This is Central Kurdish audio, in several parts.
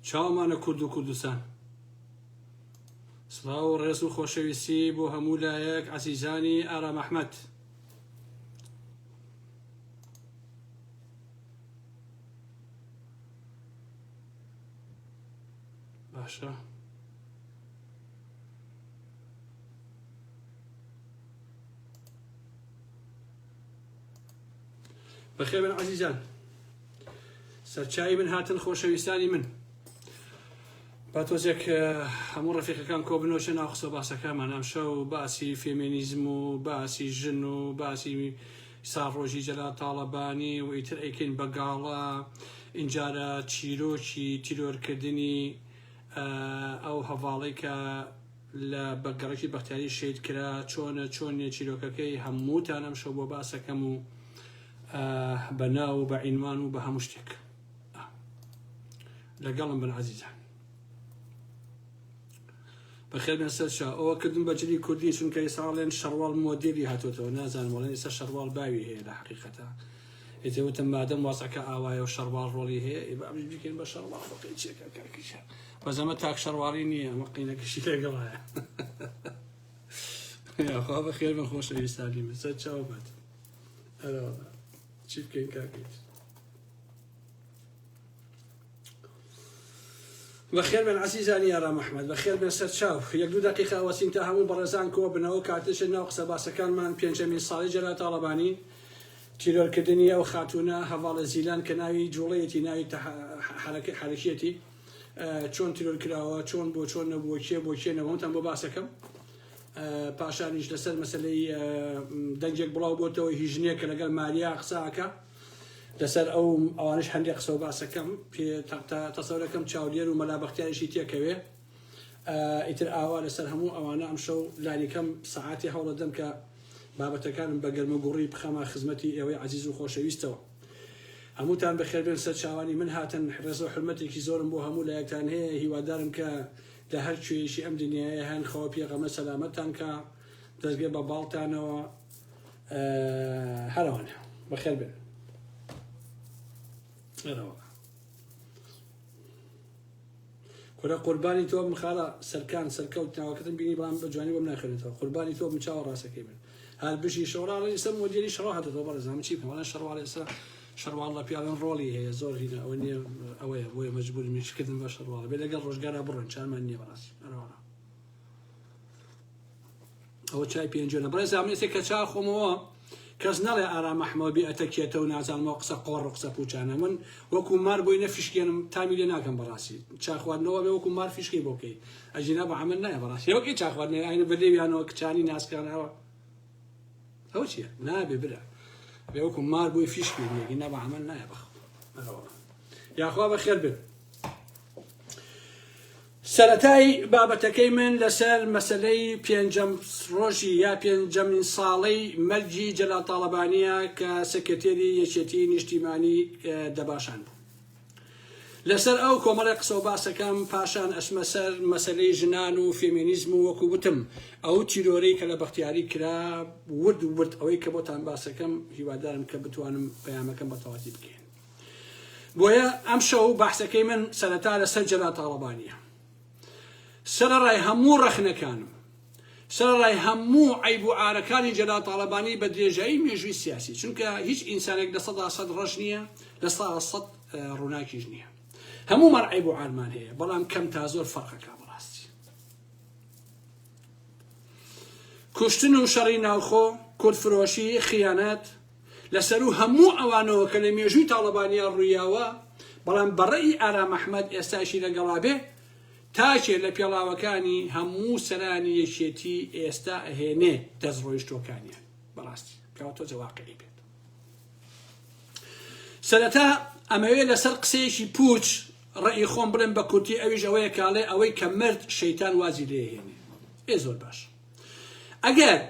چاومانە کورد و کوردستان سڵاو و ڕێز و خۆشەویستی بۆ هەموو لایەک عەزیزانی ئارام ئەحمەد. باشە بەخێر بن عەزیزان، سەرچاوی من هاتن خۆشەویستانی من با تۆزێک هەموو ڕەفیقەکان کۆبنەوە ناو قسە باسەکانمان ئەمشەو باسی فێمینیزم و باسی ژن و باسی ساڕۆژی جەلال تاڵەبانی و ئیتر ئەیکەین بەگاڵە ئینجارە چیرۆکی تیرۆرکردنی ئەو هەواڵەی کە لە بەگەڕێکی بەختیاری شەید کرا چۆن چیرۆکەکەی هەمووتان ئەمشەو بۆ باسەکەم و بەناو و بە عینوان و بە هەموو شتێک لەگەڵم بن عەزیزان. بەخێر بێن سەرچاو ئەوە کردم بەجلی کوردی چونکە ئێساڵێن شەڕواڵ مۆدێلی هاتوۆتەوە، نازانم وەڵێن ئێستا شەڕواڵ باوی هەیە لە حەقیقەتە ئێتێوتم مادەم واسەکە ئاوایە و شەڕواڵ ڕۆڵی هەیە بابش بکەین بە شەڕواڵ بەقەی چێکە کارکیشە بەزەمە تاک شەڕواڵی نییە ئەمە قینەکەشی لەگەڵایە. یاخوا بەخێر بن خۆشەویستانی من سەرچاو بێت چی بکەین کاکەیت. بەخێر بن عەزیزانی ئارام ئەحمەد، بەخێر بن سەرچاو. یەک دوو دەقیقە ئەوەسین تا هەموو بەڕێزان کۆ بنەوە کاتێشە ناو قسە باسەکانمان پێنجەمین ساڵی جەلال تاڵەبانی تیرۆرکردنی ئەو خاتوونە هەواڵە زیلان کە ناوی جوڵەیەتی ناوی حەرەکیەتی چۆن تیرۆرکراوە چۆن بۆ چۆن نەبووە کێ بۆ کێ نەبووتان بۆ باسەکەم. پاشانیش لەسەر مەسەلەی دەنگێک بڵاو بۆتەوە هیژنێک کە لەگەڵ ماریا قساکە لەسەر ئەوانش هەندێک قسە و باسەکەم پێ تەسەورەکەم چاودێر و مەلا بەختیاریشی تێکەوێ ئیتر ئاوا لەسەر هەموو ئەوانە ئەمشەو لانیکەم سەعاتی هەوڵەدەم کە بابەتەکانم بە گەرمە گوڕی بخەمە خزمەتی ئێوەی عەزیز و خۆشەویستەوە. هەمووتان بەخێر بێن سەرچاوانی من هاتن ڕێز و حرمەتێکی زۆرم بۆ هەموو لایەکتان هەیە، هیوادارم کە لە هەر کوێیەشی ئەم دنیاە هەن خەوە پێغەمە سەلامەتتان کە دەستگێ بە باڵتانەوە هەرەوەنە بەخێر بێن. کورە قوربانی تۆ من خاڵە سەرکان سەرکەوت ناوەکەتم بینی بەڵام بە جوانی بۆم ناخێنێتەوە. قوربانی تۆ من چاوە ڕاستەکەی بن هەر بشی شەوراڵی ئێستا مۆدێلی شەڕۆ هاتێتەوە بەڕێزانم چی بکەم وەڵا شەڕواڵ ئێستا شەڕواڵ لە پیاڵێن ڕۆڵی هەیە زۆر هینە ئەوە نییە ئەوەیە بۆیە مەجبوری میشکردن بە شەڕواڵە بێ لەگەڵ ڕۆژگارە بڕن چارمان نییە بەڕاستی ئەوە چای پێنجۆنە بەڕێزام ێسێک کە چا خۆمەوە کەس نەڵێ ئارام ئەحمەد بێ ئەتەکێتە و نازانمەوە قسە قۆڕ و قسە پوچانە من وەکو مار بۆی نەفیشکێنم تامی لێ ناکەم بەڕاستی چاخواردنەوە بێ وەکو مار فیشکی بۆ بکەی ئەژینا بە عەمەل نایە بەڕاستی وەکی چاخواردنەوە ئاینە بەدەویانەوە کچانی ناسکانەوە ئەوە چییە نابێ برا بێ وەکو مار بۆی فیشکی بێگینا بە عەمەل نایە بەخ یاخوا بەخێر بێ. سەرەتای بابەتەکەی من لەسەر مەسەلەی پێنجەم ڕۆژی یا پێنجەمین ساڵەی مەرجی جەلال تاڵەبانیە کە سەکرتێری یەکێتی نیشتیمانی دەباشان بوو. لەسەر ئەو کۆمەڵی قسە و باسەکەم پاشان ئەچمە سەر مەسەلەی ژنان و فێمینیزم و وەکو وتم ئەو تیرۆرەی کە لە بەختیاری کرا ورد ئەوەی کە بۆتان باسەکەم هیوادارم کە بتوانم پەیامەکەم بەتەواتی بکەین. بۆیە ئەم شەو بەحسەکەی من سەرەتا لەسەر جەلال تاڵەبانیە، سەرەڕای هەموو ڕەخنەکانم، سەرەڕای هەموو عەیب و عارەکانی جەلال تاڵەبانی بە درێژایی مێژووی سیاسی، چونکە هیچ ئینسانێک لە 100% ڕەش نییە لە 100% ڕووناکیش نییە، هەموومان عەیب و عارمان هەیە بەڵام کەم تا زۆر فەرقەکە بەڕاستی. کوشتن و شەڕی ناوخۆ، کورتفرۆشی، خیانەت لەسەر و هەموو ئەوانەوە کە لە مێژووی تاڵەبانیە ڕوویاوە بەڵام بەڕێی ئارام ئەحمەد ئێستاشی لەگەڵا بێ تاکێ لە پێڵاوەکانی هەموو سەرانی یەکێتی ئێستا ئەهێنێ دەستڕۆیشتۆکانیان بەڕاستی کەواتۆ جەواقعی بێت. سەرەتا ئەمەوێ لەسەر قسەیەکی پوچ ڕێی خۆم بڵێم بە کورتی ئەویش ئەوەیە کاڵێ ئەوەی کە مرد شەیتان وازی لێهێنێ زۆر باش. ئەگەر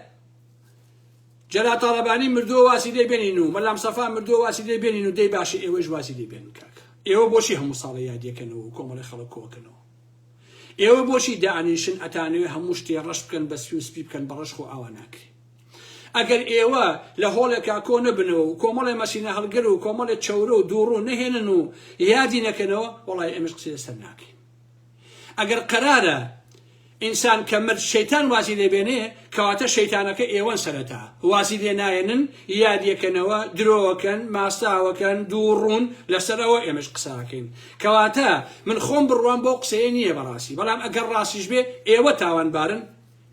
جەلال تاڵەبانی مردووە واسی لێ بێنین و مەلام سەفا مردووە واسی لێ بێنین و دەی باشی ئێوەش واسی لێ بێنن کاکە ئێوە بۆچی هەموو ساڵە یادیەکەنەوە و کۆمەڵی خەڵک کۆکەنەوە ئێوە بۆچی دانیشن ئەتانوێ هەموو شتێ ڕەش بکەن بە سپی و سپی بکەن بە ڕەش خۆ ئاوا ناکرێ ئەگەر ئێوە لە هۆڵێکا کۆ نەبنەوە و کۆمەڵێ مەسینە هەڵگر و کۆمەڵێ چەورە و دووڕوو نەهێنن و یادی نەکەنەوە وەڵای ئێمەش قسەی لەسەر ناکەین. ئەگەر قەرارە ئینسان کە مرد شەیتان وازی لێبێنێ کەواتە شەیتانەکە ئێوەن سەرەتا وازی لێ نایەنن یادیەکەنەوە درۆوەکەن ماستاوەکەن دووڕوون لەسەرەوە ئێمەش قساکەین کەواتە من خۆم بڕوان بۆ قسەیە نییە بەڕاستی بەڵام ئەگەر ڕاستیش بێ ئێوە تاوانبارن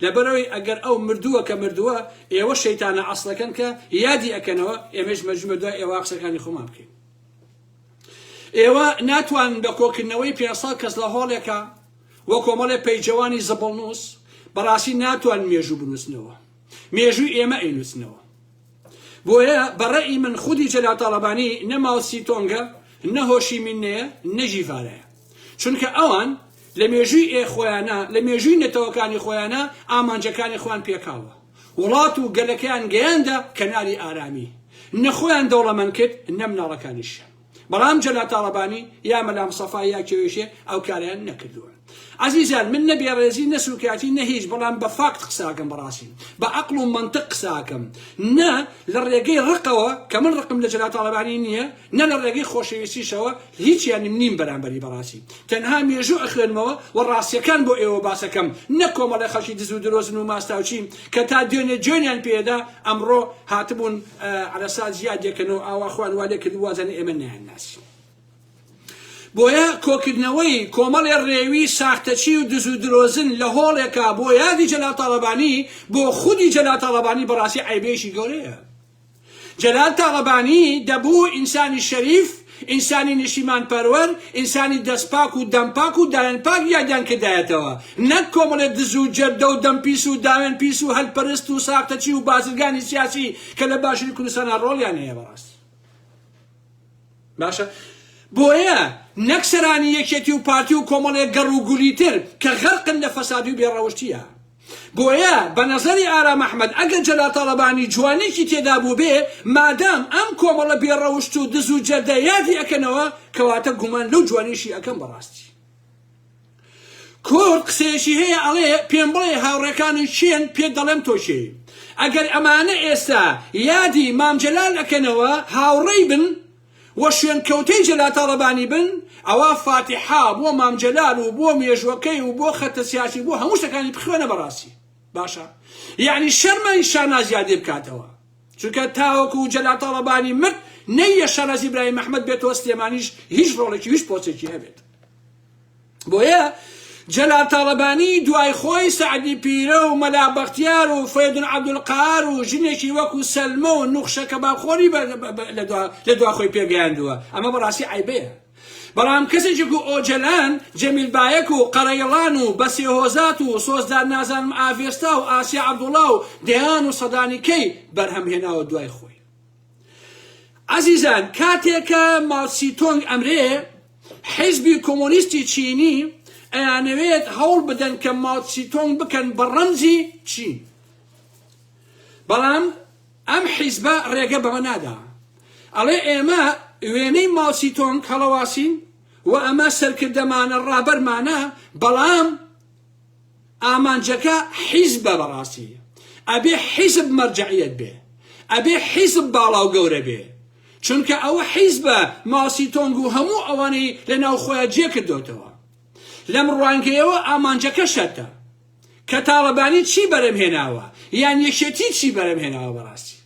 لەبەرەوەی ئەگەر ئەو مردووە کە مردووە ئێوە شەیتانە ئەسڵەکەن کە یادی ئەکەنەوە ئێمەش مەجموعە دوای ئێوە قسەکانی خۆمان بکەین. ئێوە ناتوان بە کۆکردنەوەی 500 کەس لە هۆڵێکە وە کۆمەڵێ پەیجەوانی زەبڵنووس بەڕاستی ناتوان مێژوو بنووسنەوە مێژووی ئێمە ئەینووسنەوە بۆیە بەڕێی من خودی جەلال تاڵەبانی نە ماو سیتۆنگە نە هۆشی مینەیە نە ژیڤارەیە چونکە ئەوان لە مێژووی خۆیانە لە مێژووی نەتەوەکانی خۆیانە ئامانجەکانی خۆیان پێکاوە وڵات و گەلەکەیان گەیاندا کەناری ئارامی نەخۆیان دەوڵەمەند کرد نە مناڵەکانیشیان بەڵام جەلال تاڵەبانی یا مەلام سەفای یا کێوێشێ ئەو کاریان نەکردووە. عزیزان من نەبێ ڕێزی نەسوکاتی نە هیچ بەڵام بە فاکت قساکەم بەڕاستی بە عەقڵ و مەنتق قساکەم نە لە ڕێگەی ڕقەوە کە من ڕقم لە جەلال تاڵەبانی نییە نە لە ڕێگەی خۆشەویستیشەوە هیچیانم نیم بەرامبەری بەڕاستی تەنها مێژوو ئەخوێنمەوە و ڕاستیەکان بۆ ئێوە باسەکەم نە کۆمەڵی خەڵکی دز و درۆزن و ماستاوچین کە تا دوێنێ جوێنیان پێدا ئەمڕۆ هاتبوون عەلەسا زیاد دێکەنەوە ئاوا خوان وا لێ کرد وازانە ئێمە نەیانناسی. بۆیە کۆکردنەوەی کۆمەڵێ ڕێوی ساختەچی و دز و درۆزن لە هۆڵێکە بۆ یادی جەلال تاڵەبانی بۆ خودی جەلال تاڵەبانی بەڕاستی عیبێشی گەورەیە. جەلال تاڵەبانی دەبوو ئینسانی شەریف ئینسانی نیشیمان پەروەر ئینسانی دەستپاک و دەمپاک و دایەنپاک یادیان کردایەتەوە نەک کۆمەڵێ دز و جەردە و دەمپیس و داوێن پیس و هەلپەرست و ساختەچی و بازرگانی سیاسی کە لە باشووری کوردستانە ڕۆڵیان هەیە بەڕاستی. باشە بۆیە نەک سەرانی یەکێتی و پارتی و کۆمەڵێک گەڕ و گولیتر کە غەرقن لە فەسادی و بێڕەوشتیە. بۆیە بە نەزەری ئارام ئەحمەد ئەگەر جەلال تاڵەبانی جوانێکی تێدا بوو بێ مادام ئەم کۆمەڵە بێڕەوشت و دز و جەردە یادی ئەکەنەوە کەواتە گومان لەو جوانیشی ئەەکەم بەڕاستی. کورد قسەیەشی هەیە ئەڵێ پێم بڵێ هاوڕێکانی چێن پێ دەڵێم تۆشێ ئەگەر ئەمانە ئێستا یادی مام جەلال ئەکەنەوە هاوڕێی بن و شوێن کەوتەی جەلال تاڵەبانی بن ئەوە فاتحا بۆ مام جەلال و بۆ مێژوەکەی و بۆ خەتە سیاسی بۆ هەموو شتەکانی بخوێنە بەڕاستی باشە یعنی شەرمەی شانازیادی بکاتەوە چونکە تاوەکو جەلال تاڵەبانی مرد نەیە شاناز ئیبراهیم ئەحمەد بێتەوە سلێمانیش هیچ ڕۆڵێکی هیچ پۆچێکی هەبێت. بۆیە جەلال تاڵەبانی دوای خۆی سەعدی پیرە و مەلا بەختیار و فەیدون عەبدولقەهار و ژنێکی وەکو سەلمە و نوخشە کەبابخۆری لە دوا خۆی پێگەیاندووە ئەمە بەڕاستی عیبەیە. بەڵام کەسێکی و ئۆجەلان جەمیل بایەک و قەرەیڵان و بەسێ هۆزات و سۆزدار نازانم ئاڤێستا و ئاسیا عەبدوڵڵا و دەیان و سەدانیکەی بەرهەمهێناوە دوای خۆی. عزیزان کاتێکە ماوسیتۆنگ ئەمرێ حیزبی کۆمۆنیستی چینی ئەیانەوێت هەوڵ بدەن کە ماوسیتۆنگ بکەن بە ڕەمزی چین بەڵام ئەم حیزبە ڕێگە بەمە نادا ئەڵێ ئێمە وێنەی ماوسیتۆنگ هەڵەواسین و ئەمە سەرکردەمانە ڕابەرمانە بەڵام ئامانجەکە حیزبە بەڕاستی ئەبێ حیزب مەرجعیەت بێ ئەبێ حیزب باڵاو گەورە بێ چونکە ئەوە حیزبە ماوسیتۆنگ و هەموو ئەوانەی لە ناو خۆیان جێ کردوتەوە لەم ڕوانگەیەوە ئامانجەکە شەتە کە تاڵەبانی چی بەرەم هێناوە یان یەکێتی چی بەرەم هێناوە بەڕاستی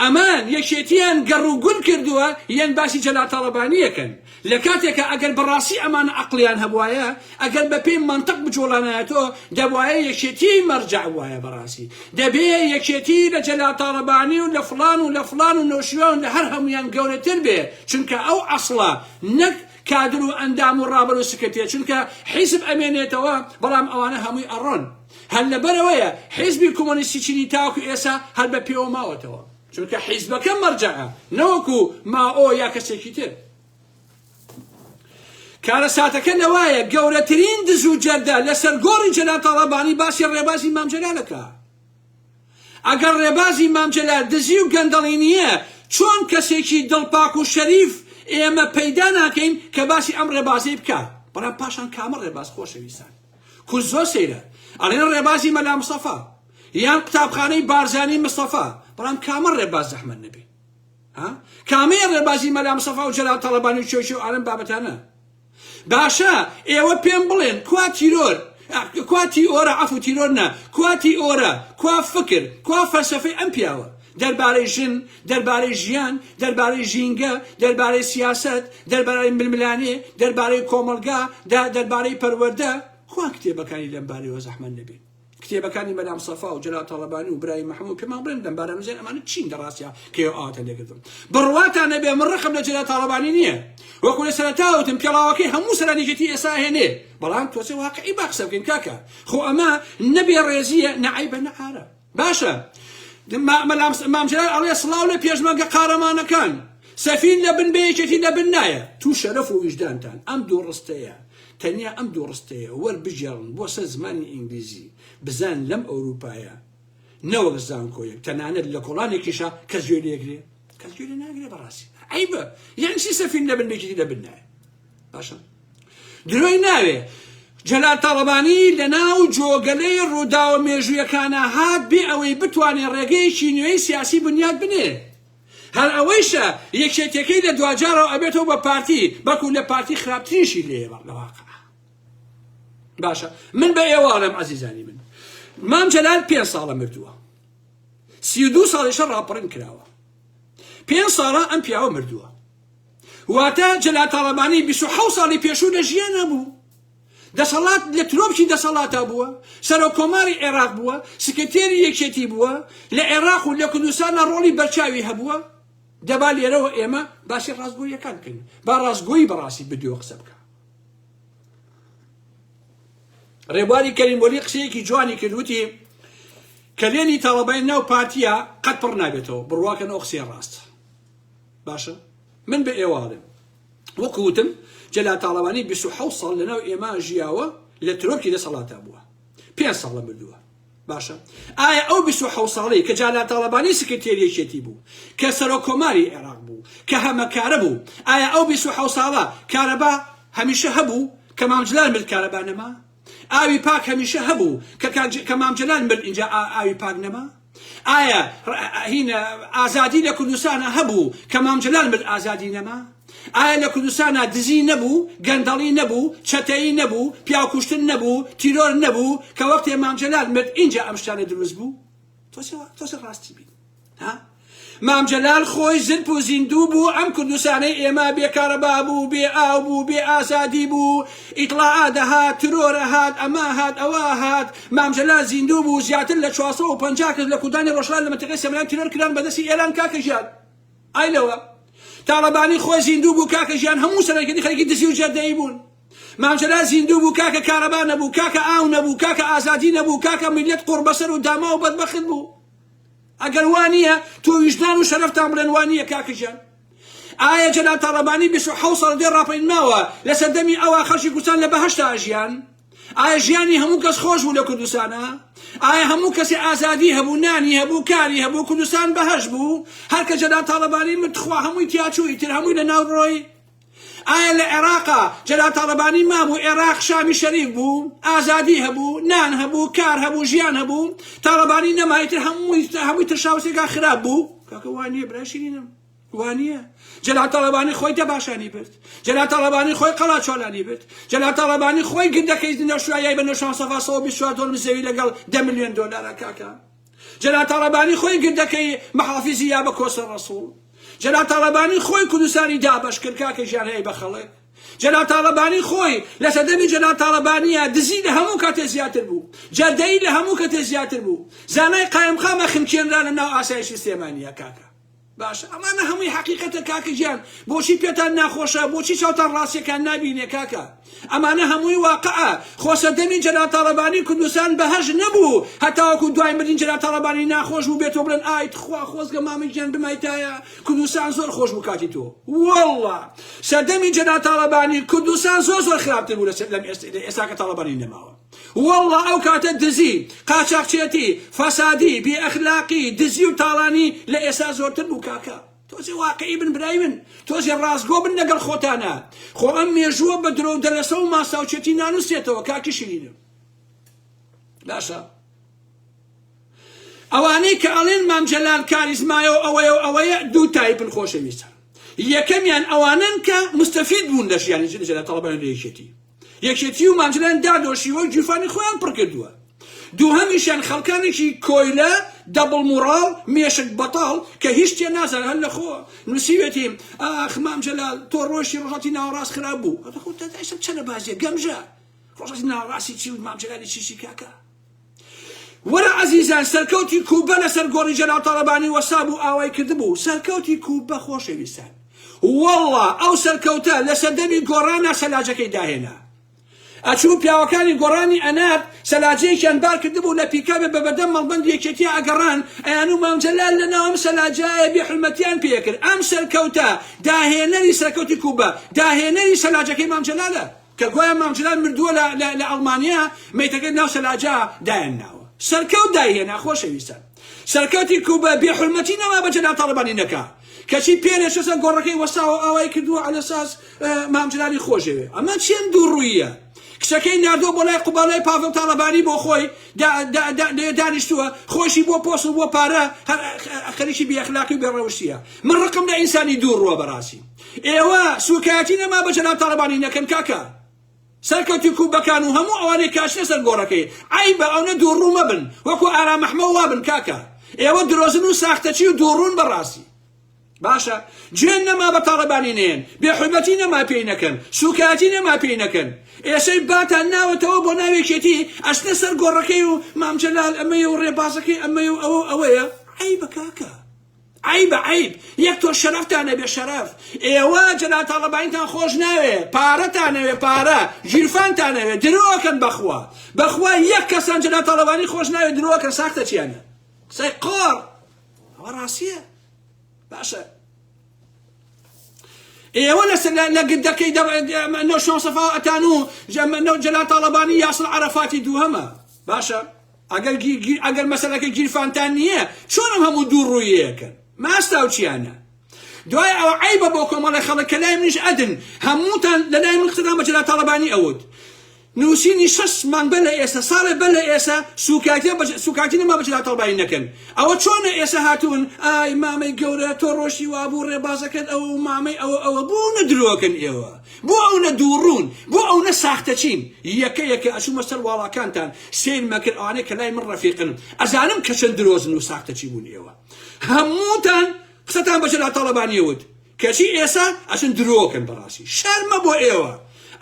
ئەمان یەکێتیان گەڕ و گون کردووە یان باسی جەلال تاڵەبانیەکەن لە کاتێکە ئەگەر بەڕاستی ئەمانە عەقڵیان هەبوایە ئەگەر بە پێی مەنتق بجۆڵانایەتەوە دەبوایە یەکێتی مەرجع وایە بەڕاستی دەبێ یەکێتی لە جەلال تاڵەبانی و لە فڵان و لە فڵان و نەوشیوان لە هەر هەمویان گەورەتر بێ چونکە ئەو ئەسڵە نەک کادر و ئەندام و ڕابەر و سکەتێ چونکە حیزب ئەمێنێتەوە بەڵام ئەوانە هەمووی ئەڕۆن هەر لەبەرەوەیە حیزبی کۆمۆنیستی چینی تاوەکو ئێستا هەر بە پێوە ماوەتەوە چونکە حیزبەکە مەرجعە نەوەکو مائۆ یا کەسێکی تر. کارەساتەکە لەوایە گەورەترین دز و جەردە لەسەر گۆڕی جەلال تاڵەبانی باسی ڕێبازی مام جەلالەکە. ئەگەر ڕێبازی مام جەلال دزی و گەندەڵی نییە چۆن کەسێکی دڵپاک و شەریف ئێمە پەیدا ناکەین کە باسی ئەم ڕێبازی بکات بەڵام پاشان کامە ڕێباز خۆشەویستان کورد زۆر سەیرە ئەڵێن ڕێبازی مەلا مستەفا یان قوتابخانەی بارزانی مستەفا بەڵام کامە ڕێباز زەحمەت نەبێ کامەیە ڕێبازی مەلا مستەفا و جەلال تەڵەبانی و چۆچی و ئالەم بابەتانە باشە ئێوە پێم بڵێن کوا تیرۆر کوا تیئۆرە عەفو تیرۆر نا کوا تیئۆرە کوا فکر کوا فەلسەفەی ئەم پیاوە دەربارەی ژن دەربارەی ژیان دەربارەی ژینگە دەربارەی سیاسەت دەربارەی ململانێ دەربارەی کۆمەڵگا دەربارەی پەروەردە خوا کتێبەکانی لەم بارەیەوە زەحمەت نەبێ کتێبەکانی مەلا مستەفا و جەلال تەڵەبانی و برای مەحموود پێمان بڵێن لەم بارە مزێن ئەمانە چین دەڕاستیا کە ئێوە ئاواتە لێکردن بڕواتان نەبێ من ڕقم لە جەلال تەڵەبانی نییە وەکو لە سەرەتاوتم پێڵاوەکەی هەموو سەرانیگەتی ئێستا هێنێ بەڵام تۆچێ واقعی با قسە بکەین کاکە خۆ ئەمە نەبێ ڕێزیە نەعیبە نەعارە باشە مام جەلال ئەڵێ سڵاو لە پێشمەرگە قارەمانەکان سەفین لە بن بەیەکێتی لە بن نایە تو شەرەف و ویژدانتان ئەم دوو ڕستەیە تەنیا ئەم دوو ڕستەیە وەربژێڕن بۆ سەر زمانی ئینگلیزی بزان لەم ئەوروپایە نەوەک زانکۆیەک تەنانەت لە کۆڵانێکیشە کەس گوێ لێگرێ کەس گوێ لێ ناگرێ بەڕاستی عیبە یان چی سەفین لە بن بەیەکێتی لە بن نایە باشە درۆی ناوێ جەلال تەڵەبانی لە ناو جۆگەلەی ڕووداوە مێژوویەکانە هات بێ ئەوەی بتوانێت ڕێگەیەکی نوێی سیاسی بنیاد بنێ هەر ئەوەیشە یەکێتەکەی لە دوجارەوە ئەبێتەوە بە پارتی بەکو لە پارتی خراپترینشی لێ لەواقع باشە من بە ئێوەڵێم عەزیزانی من مام جەلال 5 ساڵە مردووە 32 ساڵیشە ڕاپەڕین کراوە 5 ساڵە ئەم پیاوە مردووە واتە جەلال تەڵەبانی 27 ساڵی پێشوو لە ژیان هەبوو دەسەڵات لە ترۆپکی دەسەڵاتە بووە سەرۆکۆماری عێراق بووە سکرتێری یەکێتی بووە لە عێراق و لە کوردستانە ڕۆڵی بەرچاوی هەبووە دەبا لێرەوە ئێمە باسی ڕاستگۆیەکان بکەین با ڕاستگۆیی بەڕاستی بدوێ قسە بکە ڕێبواری کەریمۆلی قسەیەکی جوانی کردوتی کەلێنی تەڵەبەی ناو پارتیە قەت پڕ نابێتەوە بڕواکەنەوە قسەی ڕاستە باشە من بە ئێوەڵێم وەکوتم جەلال تەڵەبانی 27 ساڵ لەناو ئێمە ژیاوە لە ترۆپکی دەسەڵاتە بووە 5 ساڵە مردووە باشە ئایا ئەو 27 ساڵەی کە جەلال تەڵەبانی سکرتێری یەکێتی بوو کە سەرۆکۆماری عێراق بوو کە هەمەکارە بوو ئایا ئەو 27 ساڵە کارەبا هەمیشە هەبوو کە مام جەلال مرد کارەبا نەما ئاوی پاک هەمیشە هەبوو کە مام جەلال مرد اینجا ئاوی پاک نەما ئایا هینە ئازادی لە کوردستانە هەبوو کە مام جەلال مرد ئازادی نەما ئایا لە کوردستانە دزی نەبوو گەندەڵی نەبوو چەتەیی نەبوو پیاوکوشتن نەبوو تیرۆر نەبوو کە وەختێ مام جەلال مرد اینجا ئەم شتانە دروست بوو تۆسە ڕاستی بین مام جەلال خۆی زلپ و زیندوو بوو ئەم کوردستانەی ئێمە بێکارەبا بوو بێ ئاو بوو بێ ئازادی بوو ئیطلاعات دەهات ترۆرە هات ئەمە هات ئەوە هات مام جەلال زیندوو بوو زیاتر لە 450 کەس لە کوردانی ڕۆژهەڵات لە مەنتیقەی سەمەران ترۆر کردان بەدەستی ئێران کاکە ژیان ئای لەوە تاڵەبانی خۆی زیندوو بوو کاکە ژیان هەموو سەرەکەی خەڵکی دزی و جەردەیی بوون مام جەلال زیندوو بوو کاکە کارەبا نەبوو کاکە ئاو نەبوو کاکە ئازادی نەبوو کاکە میلەت قوڕ بەسەر و داما و بەدبەخت بوو ئەگەر وانییە تۆ ویژدان و شەرەفتان بڵێن وانییە کاکە ژیان ئایا جەلال تەڵەبانی 27 ساڵ دێ ڕاپەینماوە لە سەردەمی ئەوە خەڵکی کوردستان لە بەهەشتا ژیان ئایا ژیانی هەموو کەس خۆش بوو لە کوردستانە ئایا هەموو کەسی ئازادی هەبوو نانی هەبوو کاری هەبوو کوردستان بەهەش بوو هەر کە جەلال تەڵەبانی متخوا هەمووی تیاچووی تر هەمووی لە ناوڕۆی ئایا لە عێراقا جەلال تەڵەبانی مابوو عێراق شامی شەریف بوو ئازادی هەبوو نان هەبوو کار هەبوو ژیان هەبوو تەڵەبانی نەمایتر هەمووی ترشاوسێکا خراپ بوو کاکە وانییە براشرینم وانییە جەلال تەڵەبانی خۆی دەباشانی برد جەلال تەڵەبانی خۆی قەڵاچۆلانی برد جەلال تەڵەبانی خۆی گندەکەی نەشوایای بە 1924 دۆلار زەوی لەگەڵ 10 ملیۆن دۆلارە کاکە جەلال تەڵەبانی خۆی گندەکەی مەحافیزی یا بە کۆسە ڕەسوڵ جەلال تەڵەبانی خۆی کوردستانی دابەش کرد کاکە ژیان هەیە بە خەڵک جەلال تەڵەبانی خۆی لە سەردەمی جەلال تەڵەبانیە دزی لە هەموو کاتێ زیاتر بوو جەردەیی لە هەموو کاتێ زیاتر بوو زانای قایمقامە خمکێنرا لە ناو ئاسایشی سلێمانیە کاکە باشە ئەمانە هەمووی حەقیقەتە کاکە گیان بۆچی پێتان ناخۆشە بۆچی چاوتان ڕاستیەکان نابینێ کاکە ئەمانە هەمووی واقعە خۆسەردەمی جەلال تەڵەبانی کوردستان بەهەش نەبوو هەتاوەکو دوای مردین جەلال تەڵەبانی ناخۆش بوو بێتەوە بڵێن ئای خوا خۆزگە مامی گیان بمایتایە کوردستان زۆر خۆش بوو کاتی تۆ وەڵڵا سەردەمی جەلال تەڵەبانی کوردستان زۆر خراپتر بوو لەم ئێستا کە تەڵەبانی نەماوە والله ئەو کاتە دزی قاچاقچێتی فەسادی بێئەخلاقی دزی و تاڵانی لە ئێستا زۆرتر بوو کاکە تۆزی واقعی بن برای من تۆزی ڕاستگۆ بن لەگەڵ خۆتانە خۆ ئەم مێژووە بە درۆ دەرەسە و ماساوچێتی نانووسێتەوە کاکی شیرینم باشە ئەوانەی کە ئەڵێن مام جەلال کاریزمایە و ئەوەیە دوو تایپن خۆشەویستان. یەکەمیان ئەوانن کە مستەفید بوون لە ژیانی جەلال تاڵەبانی لە یەکێتی و مام جەلال دادۆشیوە گیرفانی خۆیان پڕ کردووە. دووهەمیشیان خەڵکانێکی کۆیلە دەبڵ موڕاڵ مێشک بەتاڵ کە هیچ شتێ نازانن هەر لە خۆ نووسیوێتی ئاخ مام جەلال تۆ ڕۆژی ڕۆژاتی ناوەڕاست خراپ بوو چەنە بازیە گەمژە ڕۆژاتی ناوەڕاستی چی و مام جەلالی چیشی کاکە. وەرە عەزیزان سەرکەوتی کووبە لەسەر گۆڕی جەلال تاڵەبانی وەسا بوو ئاوای کردبوو. سەرکەوتی کووبە خۆشەویستان وەڵڵا ئەو سەرکەوتە لە سەردەمی گۆڕانە سەلاجەکەی داهێنا. ئەچوو پیاوەکانی گۆڕانی ئەنات سەلاجەیەکیان بار کردبوو لە پیکابێ بە بەدەم مەڵبەند یەکێتی ئەگەڕان ئەیان و مام جەلال لەناو ئەم سەلاجایە بێحورمەتیان پێکرد. ئەم سەرکەوتە داهێنەری سەرکەوتی کووبە داهێنەری سەلاجەکەی مام جەلالە کە گوایە مام جەلال مردووە لە ئەڵمانیا مەیتەکەی ناو سەلاجا دایەناوە. سەرکەوت داهێنا خۆشەویستان. سەرکەوتی کووبە بێحورمەتی نەما بە جەلال تاڵەبانی نەکا کەچی پێنێشە سەر گۆڕەکەی وەساوە ئاوای کردووە عەلەساس مام جەلالی خۆشەوێ. ئەمە چێن دووڕوویە. کچەکەی ناردۆ بۆ لای قوباڵای پاڤڵ تاڵەبانی بۆ خۆی دانیشتووە خۆشی بۆ پۆست و بۆ پارە خەریکی بێئەخلاقی و بێڕەوشتیە. من ڕقم لە ئینسانی دووڕووە بەڕاستی. ئێوە سوکایەتی نەما بە جەلال تاڵەبانی نەکەن کاکە. سەرکەوتی کووبەکان و هەموو ئەوانەی کاشنە سەر گۆڕەکەی عیبە ئەوە دووڕوو مەبن وەکو ئارام مەحمەد وابن کاکە. ئێوە درۆزن و ساختەچی و دووڕوون بەڕاستی. باشە گوێن نەما بە تاڵەبانی نێن بێحورمەتی نەما پێی نەکەن سوکایەتی نەما پێی نەکەن. ئێسەی باتان ناوەتەوە بۆ ناوێکێتی ئەچنە سەر گۆڕەکەی و مام جەلال ئەمەیە و ڕێبازەکەی ئەمەیە و ئەوەیە. عیبە کاکە عیبە عیب. یەک تۆ شەرەفتانە بێ شەرەف. ئێوە جەلال تاڵەبانیتان خۆش ناوێ پارەتانەوێ پارە ژیرفانتانەوێ درۆکەن بەخوا بەخوا یەک کەسان جەلال تاڵەبانی خۆش ناوێ درۆکەن ساختە چیانە قسەی قۆڕ ئەوە ڕاستیە. باشە ئێوە لە گردەکەی نەوشۆ سەفا ئەتان و جەلال تاڵەبانی یاسر عەرەفاتی دووهەمە. باشە ئەگەر مەسەلەکەی گیرفانتان نییە چۆن ئەم هەموو دووڕوویەکەن ماستا و چیانە. دوای ئەوە عیبە بۆ کۆمەڵی خەڵک کە لای منیش ئەدن هەمووتان لە لای من قسەتان بە جەلال تاڵەبانی ئەوت نووسینی 6 مانگ بە لە ئێستا ساڵێ بە لە ئێستا سوکاتی نەما بە جەلال تاڵەبانی نەکەن. ئەوە چۆنە ئێستا هاتوون ئای مامەی گەورە تۆ ڕۆژی وابوو ڕێبازەکەت ئەو مامەی ئەوە بوو نەدرۆکن ئێوە بۆ ئەو نەدووڕوون بۆ ئەو نەساختەچین یەکە ئەچوومە سەر واڵاکانتان سیر مەکرد ئەوانەی کە لای من ڕەفیقن ئەزانم کە چەند درۆزن و ساختەچی بوون ئێوە هەمووتان قسەتان بە جەلال تاڵەبانی وت کەچی ئێستا ئەچن درۆکن بەڕاستی شەرمە بۆ ئێوە.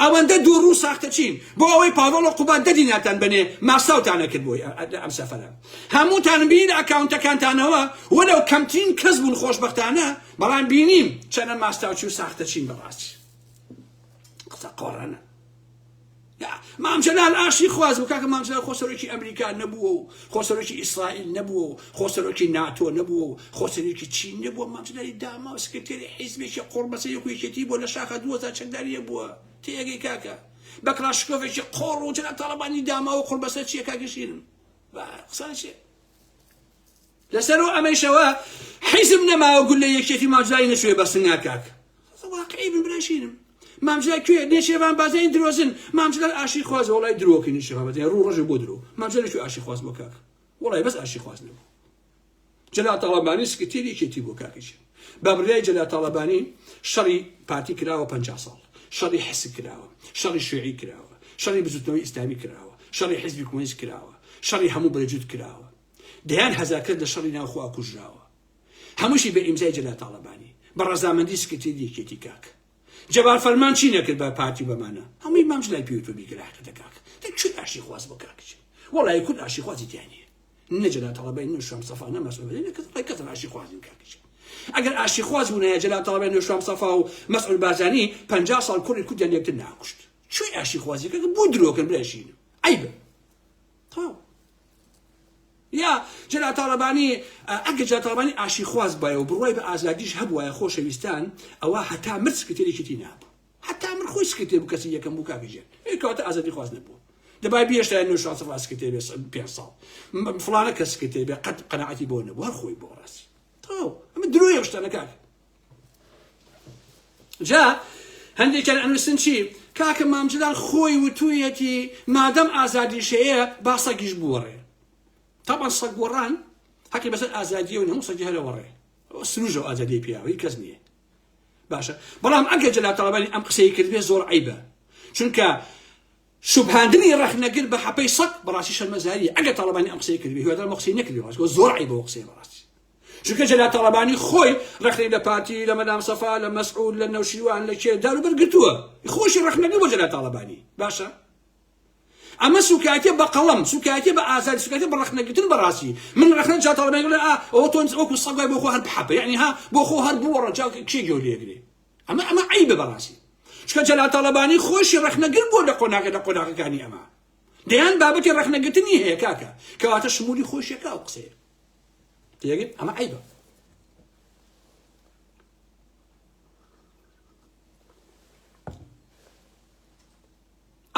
ئەوەندە دووڕوو ساختەچین بۆ ئەوەی پاڤڵ و قوبان دەدیناتان بنێ ماساوتانە کرد بۆی ئەم سەفەرە. هەمووتان بین ئەکاونتەکانتانەوە وەلەو کەمترین کەس بوون خۆشبەختانە بەڵام بینیم چەنە ماستاوچی و ساختەچین بەڕاستی. قسە قۆڕانە. مام جەلال ئاشی خواز بوو کاکە مام جەلال خۆسەرۆکی ئەمریکا نەبووە و خۆسەرۆکی ئیسرائیل نەبووە و خۆسەرۆکی ناتۆ نەبووە و خۆسەرۆکی چین نەبووە. مام جەلالی داما و سکرتێری حیزبێکی قوڕبەسە یەکێتی بۆ لە شاخە 2000 چەکداریە بووە تێگەی کاکە بە کلاشکۆڤێکی قۆڕ و جەلال تاڵەبانی داماوە قوڕبەسە چییە کاکەشیرن قسان چێ لەسەر و ئەمەیشەوە حیزب نەماوە گول لە یەکێتی مام جەلالی نەچوێ بە سنگا کاک واقعی بن براشینم. مام جەلال کوێ نێشێوان بازەی درۆزن مام جەلال ئاشی خوازە وڵای درۆکە نێشێوان بازەی ڕوو ڕۆژێ بۆ درۆ مام جەلال کوێ ئاشی خواز بۆ کاک وڵای بەس ئاشی خواز نەبوو. جەلال تاڵەبانی سکرتێری یەکێتی بۆ کاکیشە بە بڕیای جەلال تاڵەبانی شەڕی پارتی کراوە 50 ساڵ شەڕی حزب کراوە شەڕی شیوعی کراوە شەڕی بزوتنەوەی ئیسلامی کراوە شەڕی حیزبی کۆمۆنیست کراوە شەڕی هەموو بەرەجوت کراوە دەیان هەزار کرد لە شەڕی ناوخوا کوژراوە هەمووشی بە ئیمزای جەلال تاڵەبانی بە ڕەزامەندی سکرتێری یەکێتی کاک. جەبار فەرمان چی نەکرد بە پارتی بەمانە هەمووی مام جەلال پێوتوە بیگەراکردە کاک چۆن ئاشی خواز بۆ کاکچ وەڵای کورد ئاشی خوازی دیانە نە جەلال تاڵەبانی نە شام سەفا نە مەسعود کەس ئاشی خوازن کاکچ. ئەگەر ئاشی خواز بوونە جەلال تاڵەبانی نە شام سەفا و مەسعود بارزانی 50 ساڵ کوڕی کوردیان یەکتر ناکوشت چۆن ئاشی خوازی کاک بۆ درۆکن براشین عیبە. یا جەلال تاڵەبانی ئەگەر جەلال تاڵەبانی ئاشی خواز بایەوە بڕوای بە ئازادیش هەبوایە خۆشەویستان ئەوە هەتا مرد سکرتێریەکێتی نابوو هەتا مرد خۆی سکرتێر بوو کەسی یەکەم بوو کاکەژێن کەواتە ئازادی خواز نەبوو دەبای بێشتا نە شام سەفا سکرتێر بێ 5 ساڵ فڵانە کەس سکرتێر بێ قەت قەناعەتی بۆ نەبوو هەر خۆی بۆ ڕاستی ئەمە درۆیە شتانە کاک. جا هەندێکیان ئەنووسن چی کاکە مام جەلال خۆی وتوویەتی مادەم ئازادیش هەیە با سەگیش بوەڕێ. طبعا سەگ گۆڕان حەقی بەسەر ئازادی و هەموو سەرجی هەرە وەڕێ سروژە و ئازادی پیاوەی کەس نییە باشە بەڵام ئەگەر جەلال تاڵەبانی ئەم قسەی کردبێ زۆر عیبە چونکە شوبهاندنی ڕەخنەگر بە حەپەی سەد بەڕاستی شەرمەزاریە ئەگەر تاڵەبانی ئەم قسەی کردبێ هیوادار ئەم قسەی نەکردی ڕاست زۆر عیبە ئەو قسەی بەڕاستی چونکە جەلال تاڵەبانی خۆی ڕەخنەی لە پارتی لە مەدام سەفا لە مەسعود لە نەوشیروان لە کێ داروبەر گرتووە خۆشی ڕەخنەگر بۆ جەلال تاڵەبانی باشە ئەمە سوکاتێ بە قەڵەم سوکاتێ بە ئازادی سوکاتێ بە ڕەخنەگرتن بەڕاستی من ڕەخنە جەلال تاڵەبانی گوڵێ ئەوە تۆ وەکو سەگای بۆ خۆ هەر بحەپە یعنی ها بۆ خۆ هەر بوەڕە جا کێ گەو لێگرێ ئەمە عیبە بەڕاستی چونکە جەلال تاڵەبانی خۆشی ڕەخنەگر بۆ لە قۆناغەکانی ئەمە دەیان بابەتی ڕەخنەگرتنی هەیە کاکە کەواتە شمولی خۆشیەکە ئەو قسەیە تێگەی ئەمە عیبە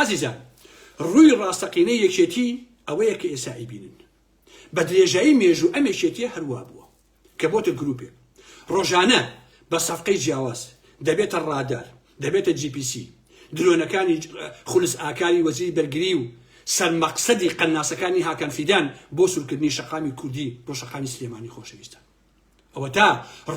عزیزان ڕووی ڕاستەقینەی یەکێتی ئەوەیە کە ئێسایی بینن بە درێژایی مێژوو ئەم یەکێتیە هەروە بووە کە بۆتە گروپێک ڕۆژانە بە سەفقەی جیاواز دەبێتە ڕادار دەبێتە GPC درۆنەکانی خولس ئاکاری وەزیری بەرگری و سەرمەقسەدی قەناسەکانی هاکان فیدان بۆ سوورکردنی شەقامی کوردی بۆ شەقامی سلێمانی خۆشەویستە ئەوە تا